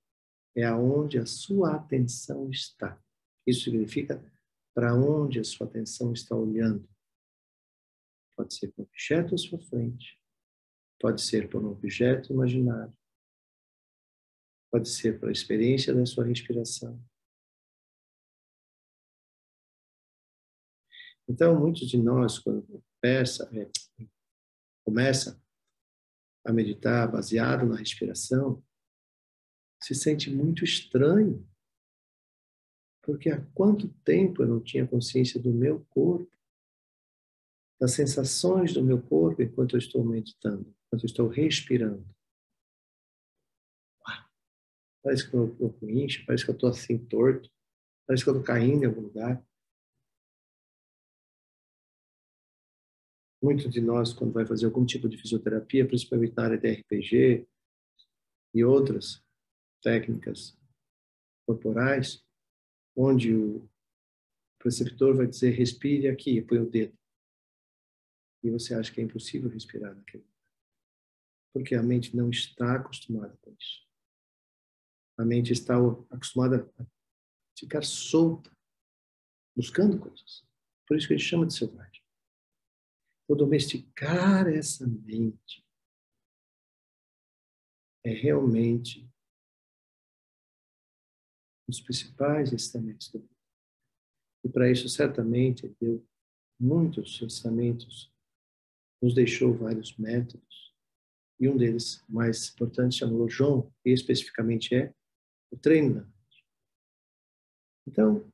é aonde a sua atenção está. Isso significa para onde a sua atenção está olhando. Pode ser para um objeto à sua frente, pode ser para um objeto imaginário, pode ser para a experiência da sua respiração. Então, muitos de nós, quando começa a meditar baseado na respiração, se sente muito estranho, porque há quanto tempo eu não tinha consciência do meu corpo, das sensações do meu corpo enquanto eu estou meditando, enquanto eu estou respirando. Parece que o meu corpo incha, parece que eu estou assim torto, parece que eu estou caindo em algum lugar. Muitos de nós, quando vai fazer algum tipo de fisioterapia, principalmente na área de RPG e outras técnicas corporais, onde o preceptor vai dizer: respire aqui, põe o dedo. E você acha que é impossível respirar naquele lugar, porque a mente não está acostumada com isso. A mente está acostumada a ficar solta, buscando coisas. Por isso que a gente chama de selvagem. Então, domesticar essa mente é realmente um dos principais ensinamentos do Buda. E para isso, certamente, ele deu muitos ensinamentos, nos deixou vários métodos, e um deles, mais importante, chamou John, e especificamente é o treino da mente. Então,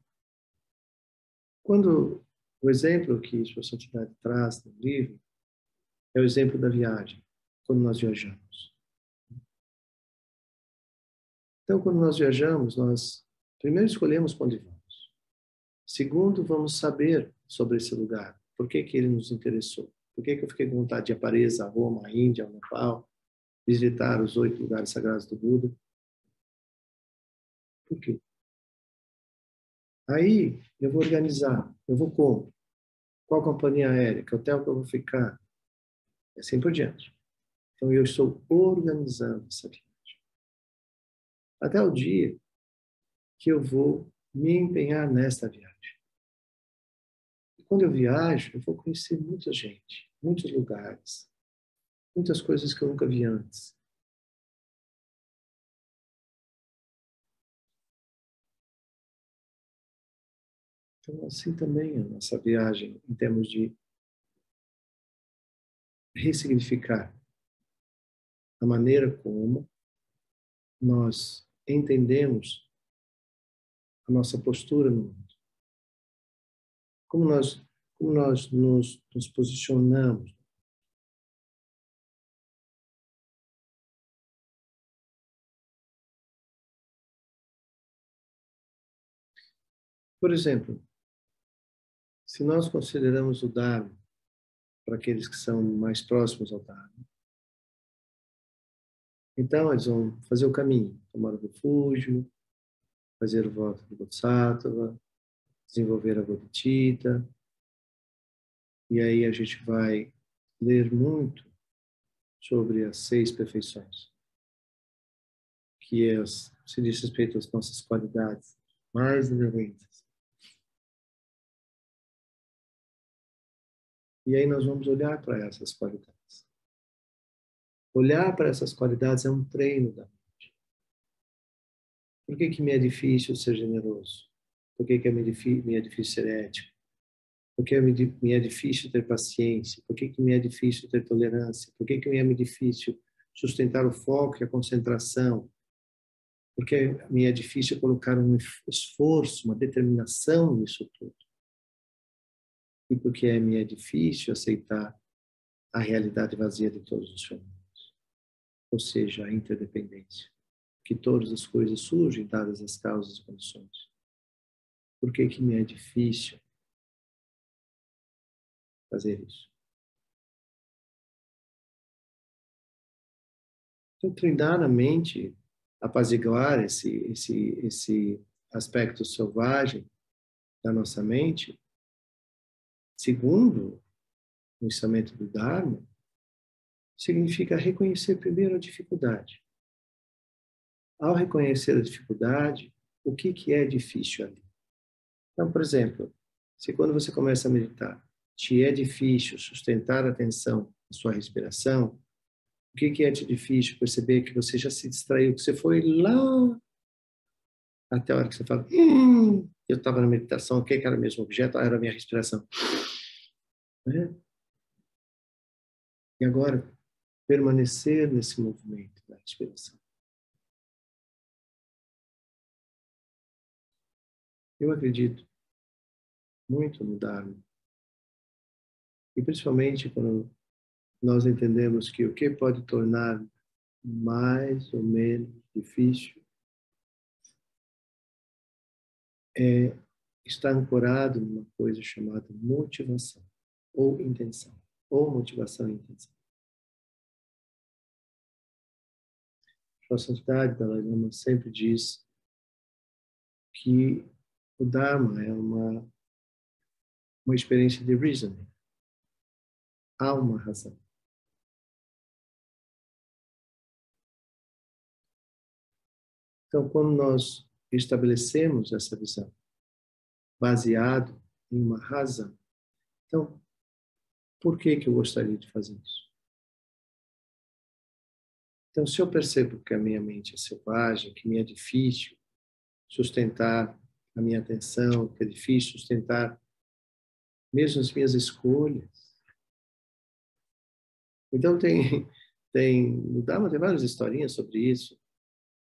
quando o exemplo que Sua Santidade traz no livro é o exemplo da viagem, quando nós viajamos. Então, quando nós viajamos, nós primeiro escolhemos para onde vamos. Segundo, vamos saber sobre esse lugar. Por que que ele nos interessou? Por que que eu fiquei com vontade de ir a Paris, a Roma, a Índia, ao Nepal, visitar os 8 lugares sagrados do Buda? Por quê? Aí, eu vou organizar. Eu vou como? Qual companhia aérea? Que hotel que eu vou ficar? E assim por diante. Então, eu estou organizando essa viagem. Até o dia que eu vou me empenhar nesta viagem. E quando eu viajo, eu vou conhecer muita gente, muitos lugares, muitas coisas que eu nunca vi antes. Então, assim também a nossa viagem em termos de ressignificar a maneira como nós entendemos a nossa postura no mundo. Como nós nos posicionamos. Por exemplo, se nós consideramos o Dharma para aqueles que são mais próximos ao Dharma, então eles vão fazer o caminho, tomar o refúgio, fazer o voto do Bodhisattva, desenvolver a Bodhicitta, e aí a gente vai ler muito sobre as 6 perfeições, que se diz respeito às nossas qualidades mais elevadas. E aí nós vamos olhar para essas qualidades. Olhar para essas qualidades é um treino da mente. Por que me é difícil ser generoso? Por que me é difícil ser ético? Por que me é difícil ter paciência? Por que me é difícil ter tolerância? Por que me é difícil sustentar o foco e a concentração? Por que me é difícil colocar um esforço, uma determinação nisso tudo? E por que me é difícil aceitar a realidade vazia de todos os fenômenos? Ou seja, a interdependência. Que todas as coisas surgem dadas as causas e condições. Por que me é difícil fazer isso? Então, treinar a mente, apaziguar esse aspecto selvagem da nossa mente, segundo o ensinamento do Dharma, significa reconhecer primeiro a dificuldade. Ao reconhecer a dificuldade, o que é difícil ali? Então, por exemplo, se quando você começa a meditar, te é difícil sustentar a atenção na sua respiração, o que é difícil perceber que você já se distraiu, que você foi lá até a hora que você fala, eu estava na meditação, o que era o mesmo objeto? Era a minha respiração. Né? E agora, permanecer nesse movimento da respiração. Eu acredito muito no Dharma. E principalmente quando nós entendemos que o que pode tornar mais ou menos difícil é estar ancorado numa coisa chamada motivação ou intenção, ou motivação e intenção. A Santidade Dalai Lama sempre diz que o Dharma é uma experiência de reasoning. Há uma razão. Então, quando nós estabelecemos essa visão, baseado em uma razão, então, por que eu gostaria de fazer isso? Então, se eu percebo que a minha mente é selvagem, que me é difícil sustentar a minha atenção, que é difícil sustentar mesmo as minhas escolhas. Então, no Dharma tem várias historinhas sobre isso,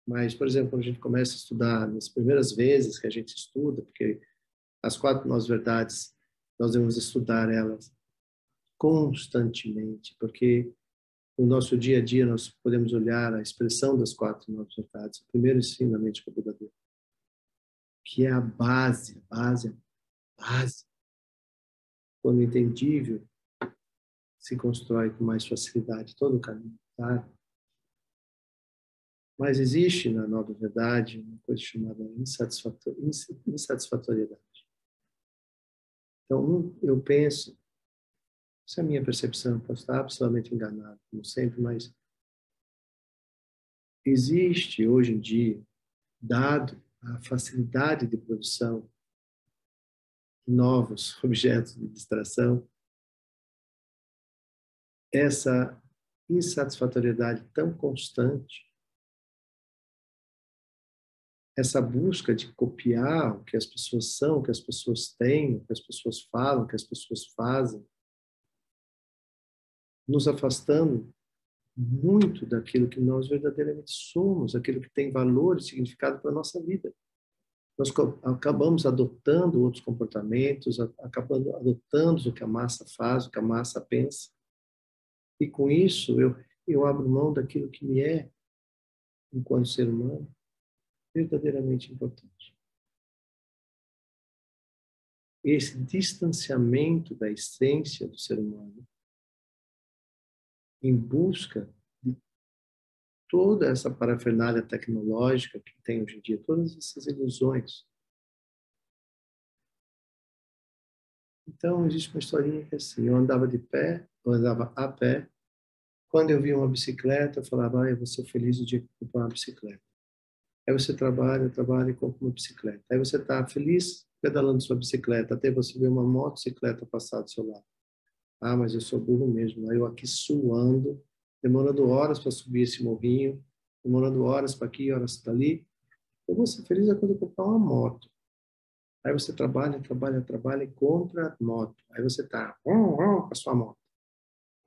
mas, por exemplo, quando a gente começa a estudar, nas primeiras vezes que a gente estuda, porque as 4 novas verdades, nós devemos estudar elas constantemente, porque no nosso dia a dia nós podemos olhar a expressão das 4 novas verdades, o primeiro ensinamento que o Buda deu, que é a base. Quando entendível, se constrói com mais facilidade todo o caminho, tá? Mas existe na nova verdade uma coisa chamada insatisfatoriedade. Então, eu penso, essa é a minha percepção, posso estar absolutamente enganado, como sempre, mas existe hoje em dia, dado a facilidade de produção de novos objetos de distração, essa insatisfatoriedade tão constante essa busca de copiar o que as pessoas são, o que as pessoas têm, o que as pessoas falam, o que as pessoas fazem, nos afastando muito daquilo que nós verdadeiramente somos, aquilo que tem valor e significado para a nossa vida. Nós acabamos adotando outros comportamentos, acabando adotando o que a massa faz, o que a massa pensa. E com isso, eu abro mão daquilo que me é, enquanto ser humano, verdadeiramente importante. Esse distanciamento da essência do ser humano em busca de toda essa parafernália tecnológica que tem hoje em dia, todas essas ilusões. Então, existe uma historinha que é assim, eu andava de pé, eu andava a pé, quando eu via uma bicicleta, eu falava, eu vou ser feliz o dia que eu comprar uma bicicleta. Aí você trabalha e compra uma bicicleta. Aí você está feliz pedalando sua bicicleta, até você ver uma motocicleta passar do seu lado. Ah, mas eu sou burro mesmo. Aí eu aqui suando, demorando horas para subir esse morrinho, demorando horas para aqui, horas para ali. Eu vou ser feliz quando eu comprar uma moto. Aí você trabalha e compra a moto. Aí você está com a sua moto.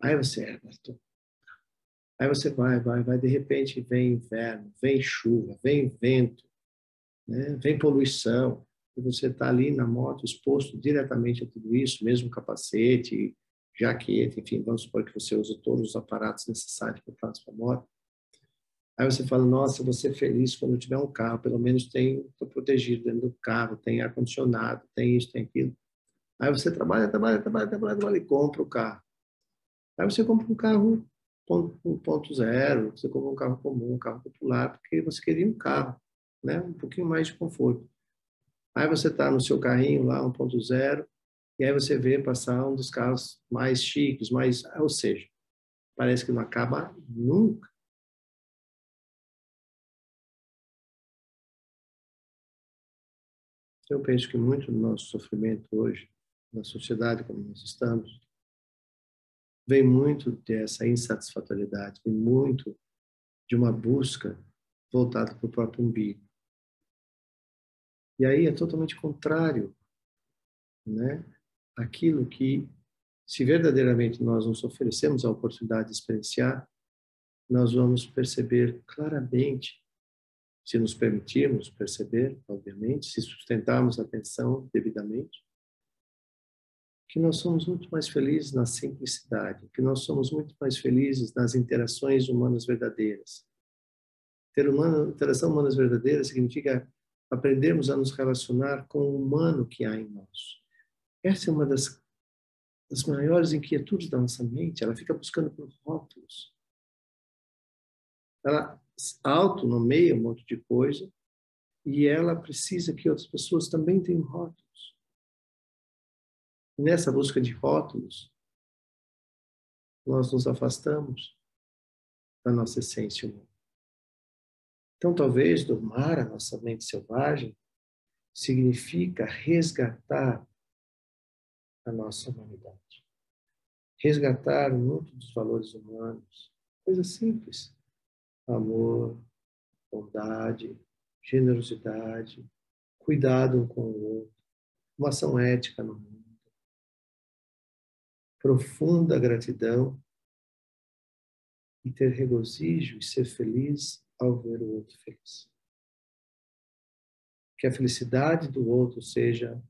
Aí você, aí você vai, de repente vem inverno, vem chuva, vem vento, né? Vem poluição. E você está ali na moto exposto diretamente a tudo isso, mesmo capacete, jaqueta, enfim, vamos supor que você use todos os aparatos necessários para a sua moto. Aí você fala, nossa, vou ser feliz quando eu tiver um carro, pelo menos estou protegido dentro do carro, tem ar-condicionado, tem isso, tem aquilo. Aí você trabalha e compra o carro. Aí você compra um carro 1.0, você compra um carro comum, um carro popular, porque você queria um carro, né? Um pouquinho mais de conforto. Aí você está no seu carrinho lá, 1.0, e aí você vê passar um dos carros mais chiques, ou seja, parece que não acaba nunca. Eu penso que muito do nosso sofrimento hoje, na sociedade como nós estamos, vem muito dessa insatisfatoriedade, vem muito de uma busca voltada para o próprio umbigo. E aí é totalmente contrário, né? Aquilo que, se verdadeiramente nós nos oferecemos a oportunidade de experienciar, nós vamos perceber claramente, se nos permitirmos perceber, obviamente, se sustentarmos a atenção devidamente, que nós somos muito mais felizes na simplicidade, que nós somos muito mais felizes nas interações humanas verdadeiras. Interação humanas verdadeira significa aprendermos a nos relacionar com o humano que há em nós. Essa é uma das maiores inquietudes da nossa mente. Ela fica buscando por rótulos. Ela autonomeia um monte de coisa e ela precisa que outras pessoas também tenham rótulos. E nessa busca de rótulos, nós nos afastamos da nossa essência humana. Então, talvez domar a nossa mente selvagem significa resgatar a nossa humanidade. Resgatar muito dos valores humanos. Coisa simples. Amor, bondade, generosidade, cuidado um com o outro, uma ação ética no mundo, profunda gratidão e ter regozijo e ser feliz ao ver o outro feliz. Que a felicidade do outro seja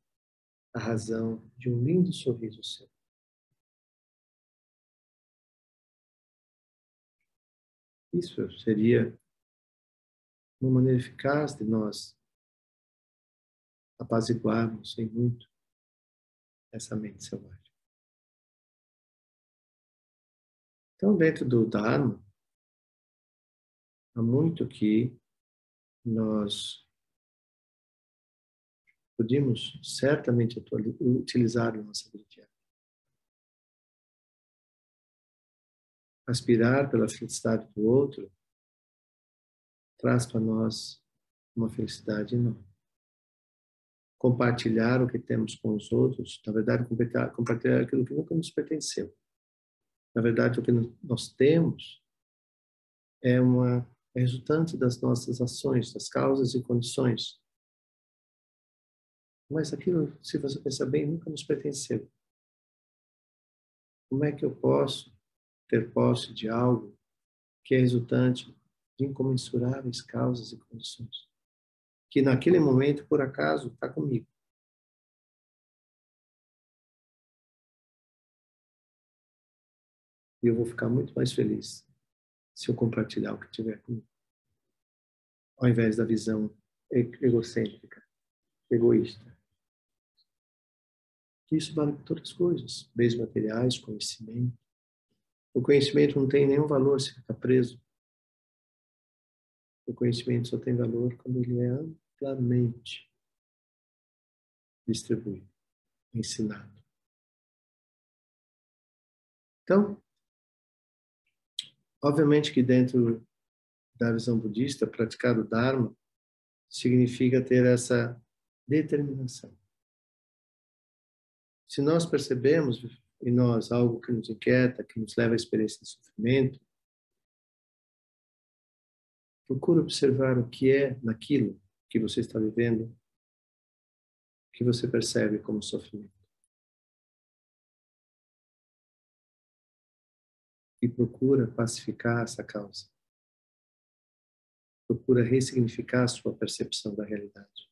a razão de um lindo sorriso seu. Isso seria uma maneira eficaz de nós apaziguarmos em muito essa mente selvagem. Então, dentro do Dharma, há muito que nós podemos certamente utilizar na nossa vida diária. Aspirar pela felicidade do outro traz para nós uma felicidade enorme. Compartilhar o que temos com os outros, na verdade, compartilhar aquilo que nunca nos pertenceu. Na verdade, o que nós temos é é resultante das nossas ações, das causas e condições. Mas aquilo, se você pensar bem, nunca nos pertenceu. Como é que eu posso ter posse de algo que é resultante de incomensuráveis causas e condições? Que naquele momento, por acaso, está comigo. E eu vou ficar muito mais feliz se eu compartilhar o que tiver comigo. Ao invés da visão egocêntrica, egoísta. Isso vale para todas as coisas, bens materiais, conhecimento. O conhecimento não tem nenhum valor se ficar preso. O conhecimento só tem valor quando ele é amplamente distribuído, ensinado. Então, obviamente que dentro da visão budista, praticar o Dharma significa ter essa determinação. Se nós percebemos em nós algo que nos inquieta, que nos leva à experiência de sofrimento, procure observar o que é naquilo que você está vivendo, que você percebe como sofrimento. E procura pacificar essa causa. Procura ressignificar a sua percepção da realidade.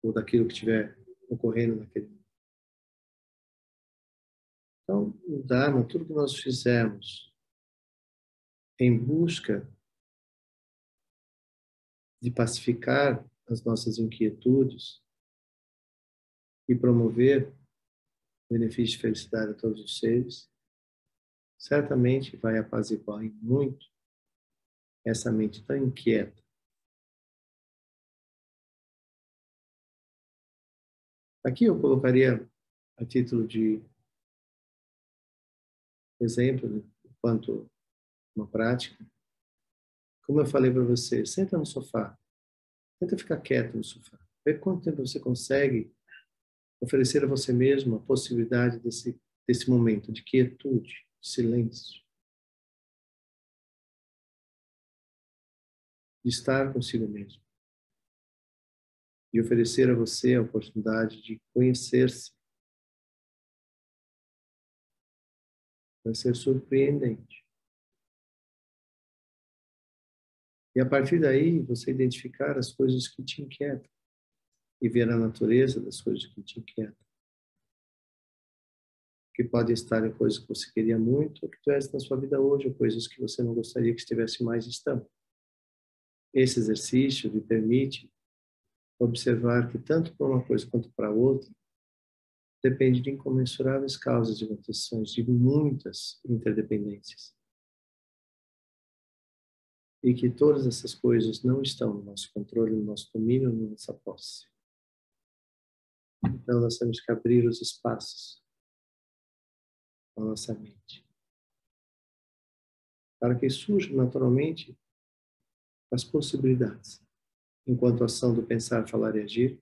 Ou daquilo que estiver ocorrendo naquele momento. Então, o Dharma, tudo que nós fizermos em busca de pacificar as nossas inquietudes e promover benefício e felicidade a todos os seres, certamente vai apaziguar em muito essa mente tão inquieta. Aqui eu colocaria, a título de exemplo, enquanto uma prática, como eu falei para você, senta no sofá, tenta ficar quieto no sofá, vê quanto tempo você consegue oferecer a você mesmo a possibilidade desse momento de quietude, de silêncio, de estar consigo mesmo. E oferecer a você a oportunidade de conhecer-se. Vai ser surpreendente. E a partir daí, você identificar as coisas que te inquietam e ver a natureza das coisas que te inquietam. Que podem estar em coisas que você queria muito, ou que tivesse na sua vida hoje, ou coisas que você não gostaria que estivesse mais estando. Esse exercício lhe permite observar que tanto para uma coisa quanto para outra depende de incomensuráveis causas e condições, de muitas interdependências. E que todas essas coisas não estão no nosso controle, no nosso domínio, na nossa posse. Então nós temos que abrir os espaços na nossa mente, para que surjam naturalmente as possibilidades, enquanto ação do pensar, falar e agir,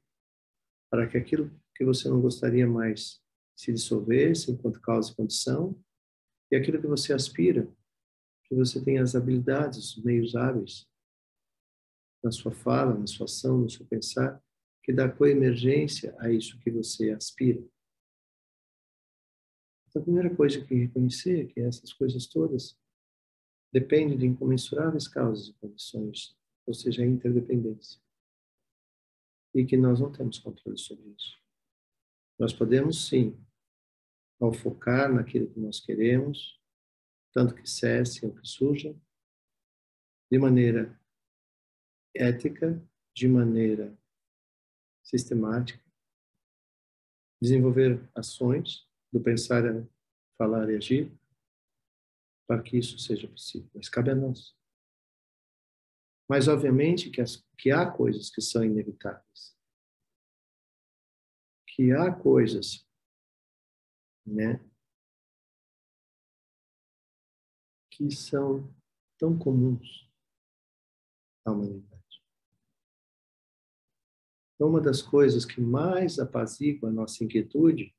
para que aquilo que você não gostaria mais se dissolvesse enquanto causa e condição, e aquilo que você aspira, que você tenha as habilidades, os meios hábeis, na sua fala, na sua ação, no seu pensar, que dá coemergência a isso que você aspira. Então, a primeira coisa que reconhecer é que essas coisas todas dependem de incomensuráveis causas e condições, ou seja, a interdependência. E que nós não temos controle sobre isso. Nós podemos, sim, ao focar naquilo que nós queremos, tanto que cesse ou que surja, de maneira ética, de maneira sistemática, desenvolver ações do pensar, falar e agir, para que isso seja possível. Mas cabe a nós. Mas, obviamente, que há coisas que são inevitáveis. Que há coisas, né, que são tão comuns à humanidade. Então, uma das coisas que mais apazigua a nossa inquietude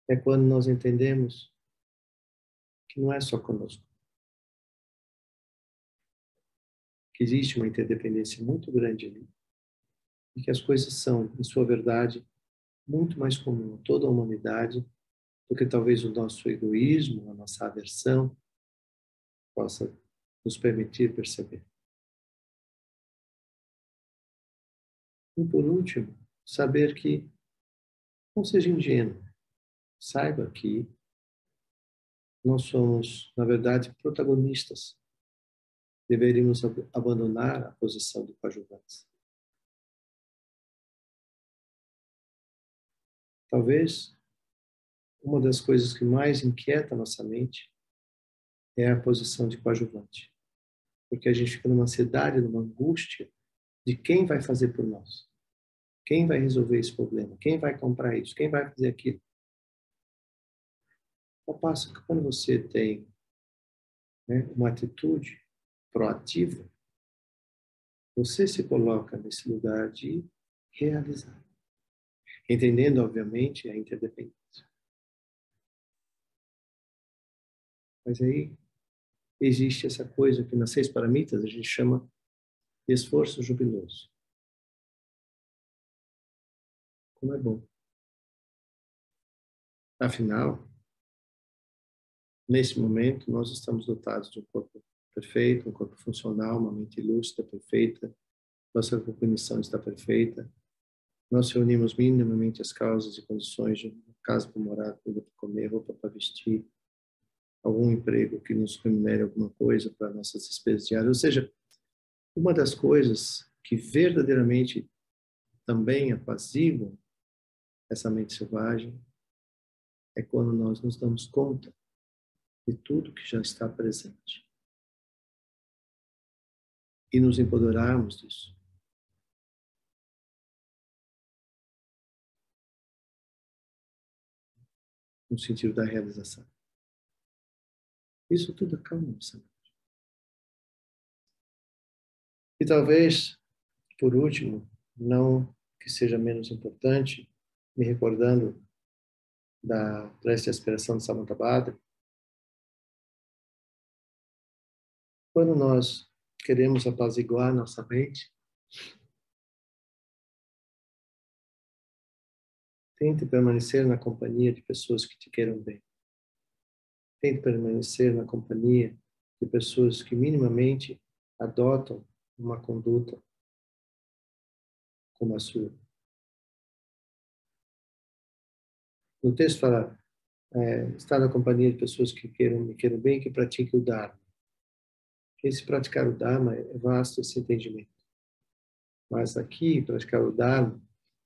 é quando nós entendemos que não é só conosco. que existe uma interdependência muito grande ali e que as coisas são, em sua verdade, muito mais comum a toda a humanidade do que talvez o nosso egoísmo, a nossa aversão possa nos permitir perceber. E por último, saber que não seja ingênuo. Saiba que nós somos, na verdade, protagonistas. Deveríamos abandonar a posição de coadjuvantes. Talvez uma das coisas que mais inquieta a nossa mente é a posição de coadjuvante. Porque a gente fica numa ansiedade, numa angústia de quem vai fazer por nós. Quem vai resolver esse problema? Quem vai comprar isso? Quem vai fazer aquilo? Ao passo que quando você tem, né, uma atitude proativa, você se coloca nesse lugar de realizar. Entendendo, obviamente, a interdependência. Mas aí existe essa coisa que nas 6 paramitas a gente chama de esforço jubiloso. Como é bom. Afinal, nesse momento, nós estamos dotados de um corpo perfeito, um corpo funcional, uma mente lúcida, perfeita, nossa cognição está perfeita, nós reunimos minimamente as causas e condições de casa para morar, comida para comer, roupa para vestir, algum emprego que nos remunere alguma coisa para nossas despesas diárias. Ou seja, uma das coisas que verdadeiramente também apaziguam essa mente selvagem é quando nós nos damos conta de tudo que já está presente e nos empoderarmos disso. No sentido da realização. Isso tudo acalma nossa mente. E talvez, por último, não que seja menos importante, me recordando da prece de aspiração de Samantabhadra, quando nós queremos apaziguar nossa mente, tente permanecer na companhia de pessoas que te queiram bem. Tente permanecer na companhia de pessoas que minimamente adotam uma conduta como a sua. No texto fala, estar na companhia de pessoas que me queiram bem, que pratiquem o Dharma. Esse praticar o Dharma é vasto esse entendimento. Mas aqui, praticar o Dharma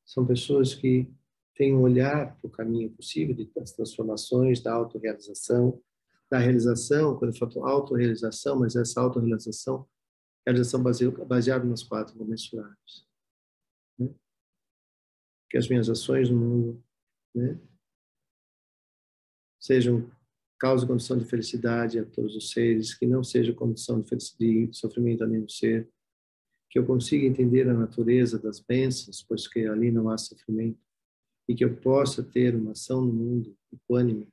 são pessoas que têm um olhar para o caminho possível das transformações, da autorrealização, da realização, quando eu falo autorrealização, mas essa autorrealização, realização baseada nas 4 mensuráveis. Né? Que as minhas ações no mundo, né, sejam causa e condição de felicidade a todos os seres, que não seja condição de sofrimento a nenhum ser, que eu consiga entender a natureza das bênçãos, pois que ali não há sofrimento, e que eu possa ter uma ação no mundo equânime,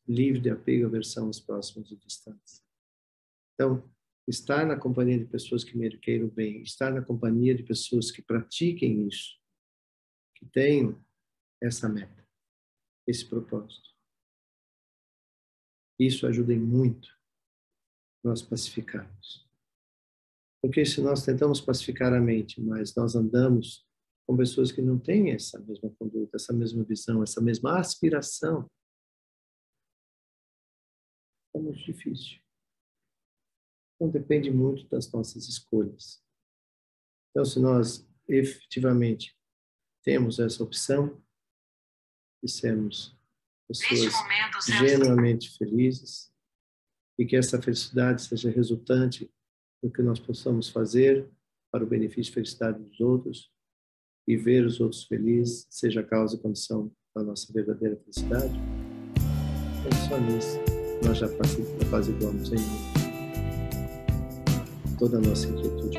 livre de apego e aversão aos próximos e distantes. Então, estar na companhia de pessoas que me queiram bem, estar na companhia de pessoas que pratiquem isso, que tenham essa meta, esse propósito. Isso ajuda muito nós pacificarmos. Porque se nós tentamos pacificar a mente, mas nós andamos com pessoas que não têm essa mesma conduta, essa mesma visão, essa mesma aspiração, é muito difícil. Então depende muito das nossas escolhas. Então se nós efetivamente temos essa opção de sermos pessoas genuinamente felizes e que essa felicidade seja resultante do que nós possamos fazer para o benefício e felicidade dos outros e ver os outros felizes, seja a causa e condição da nossa verdadeira felicidade, então só nisso nós já apaziguamos em toda a nossa inquietude.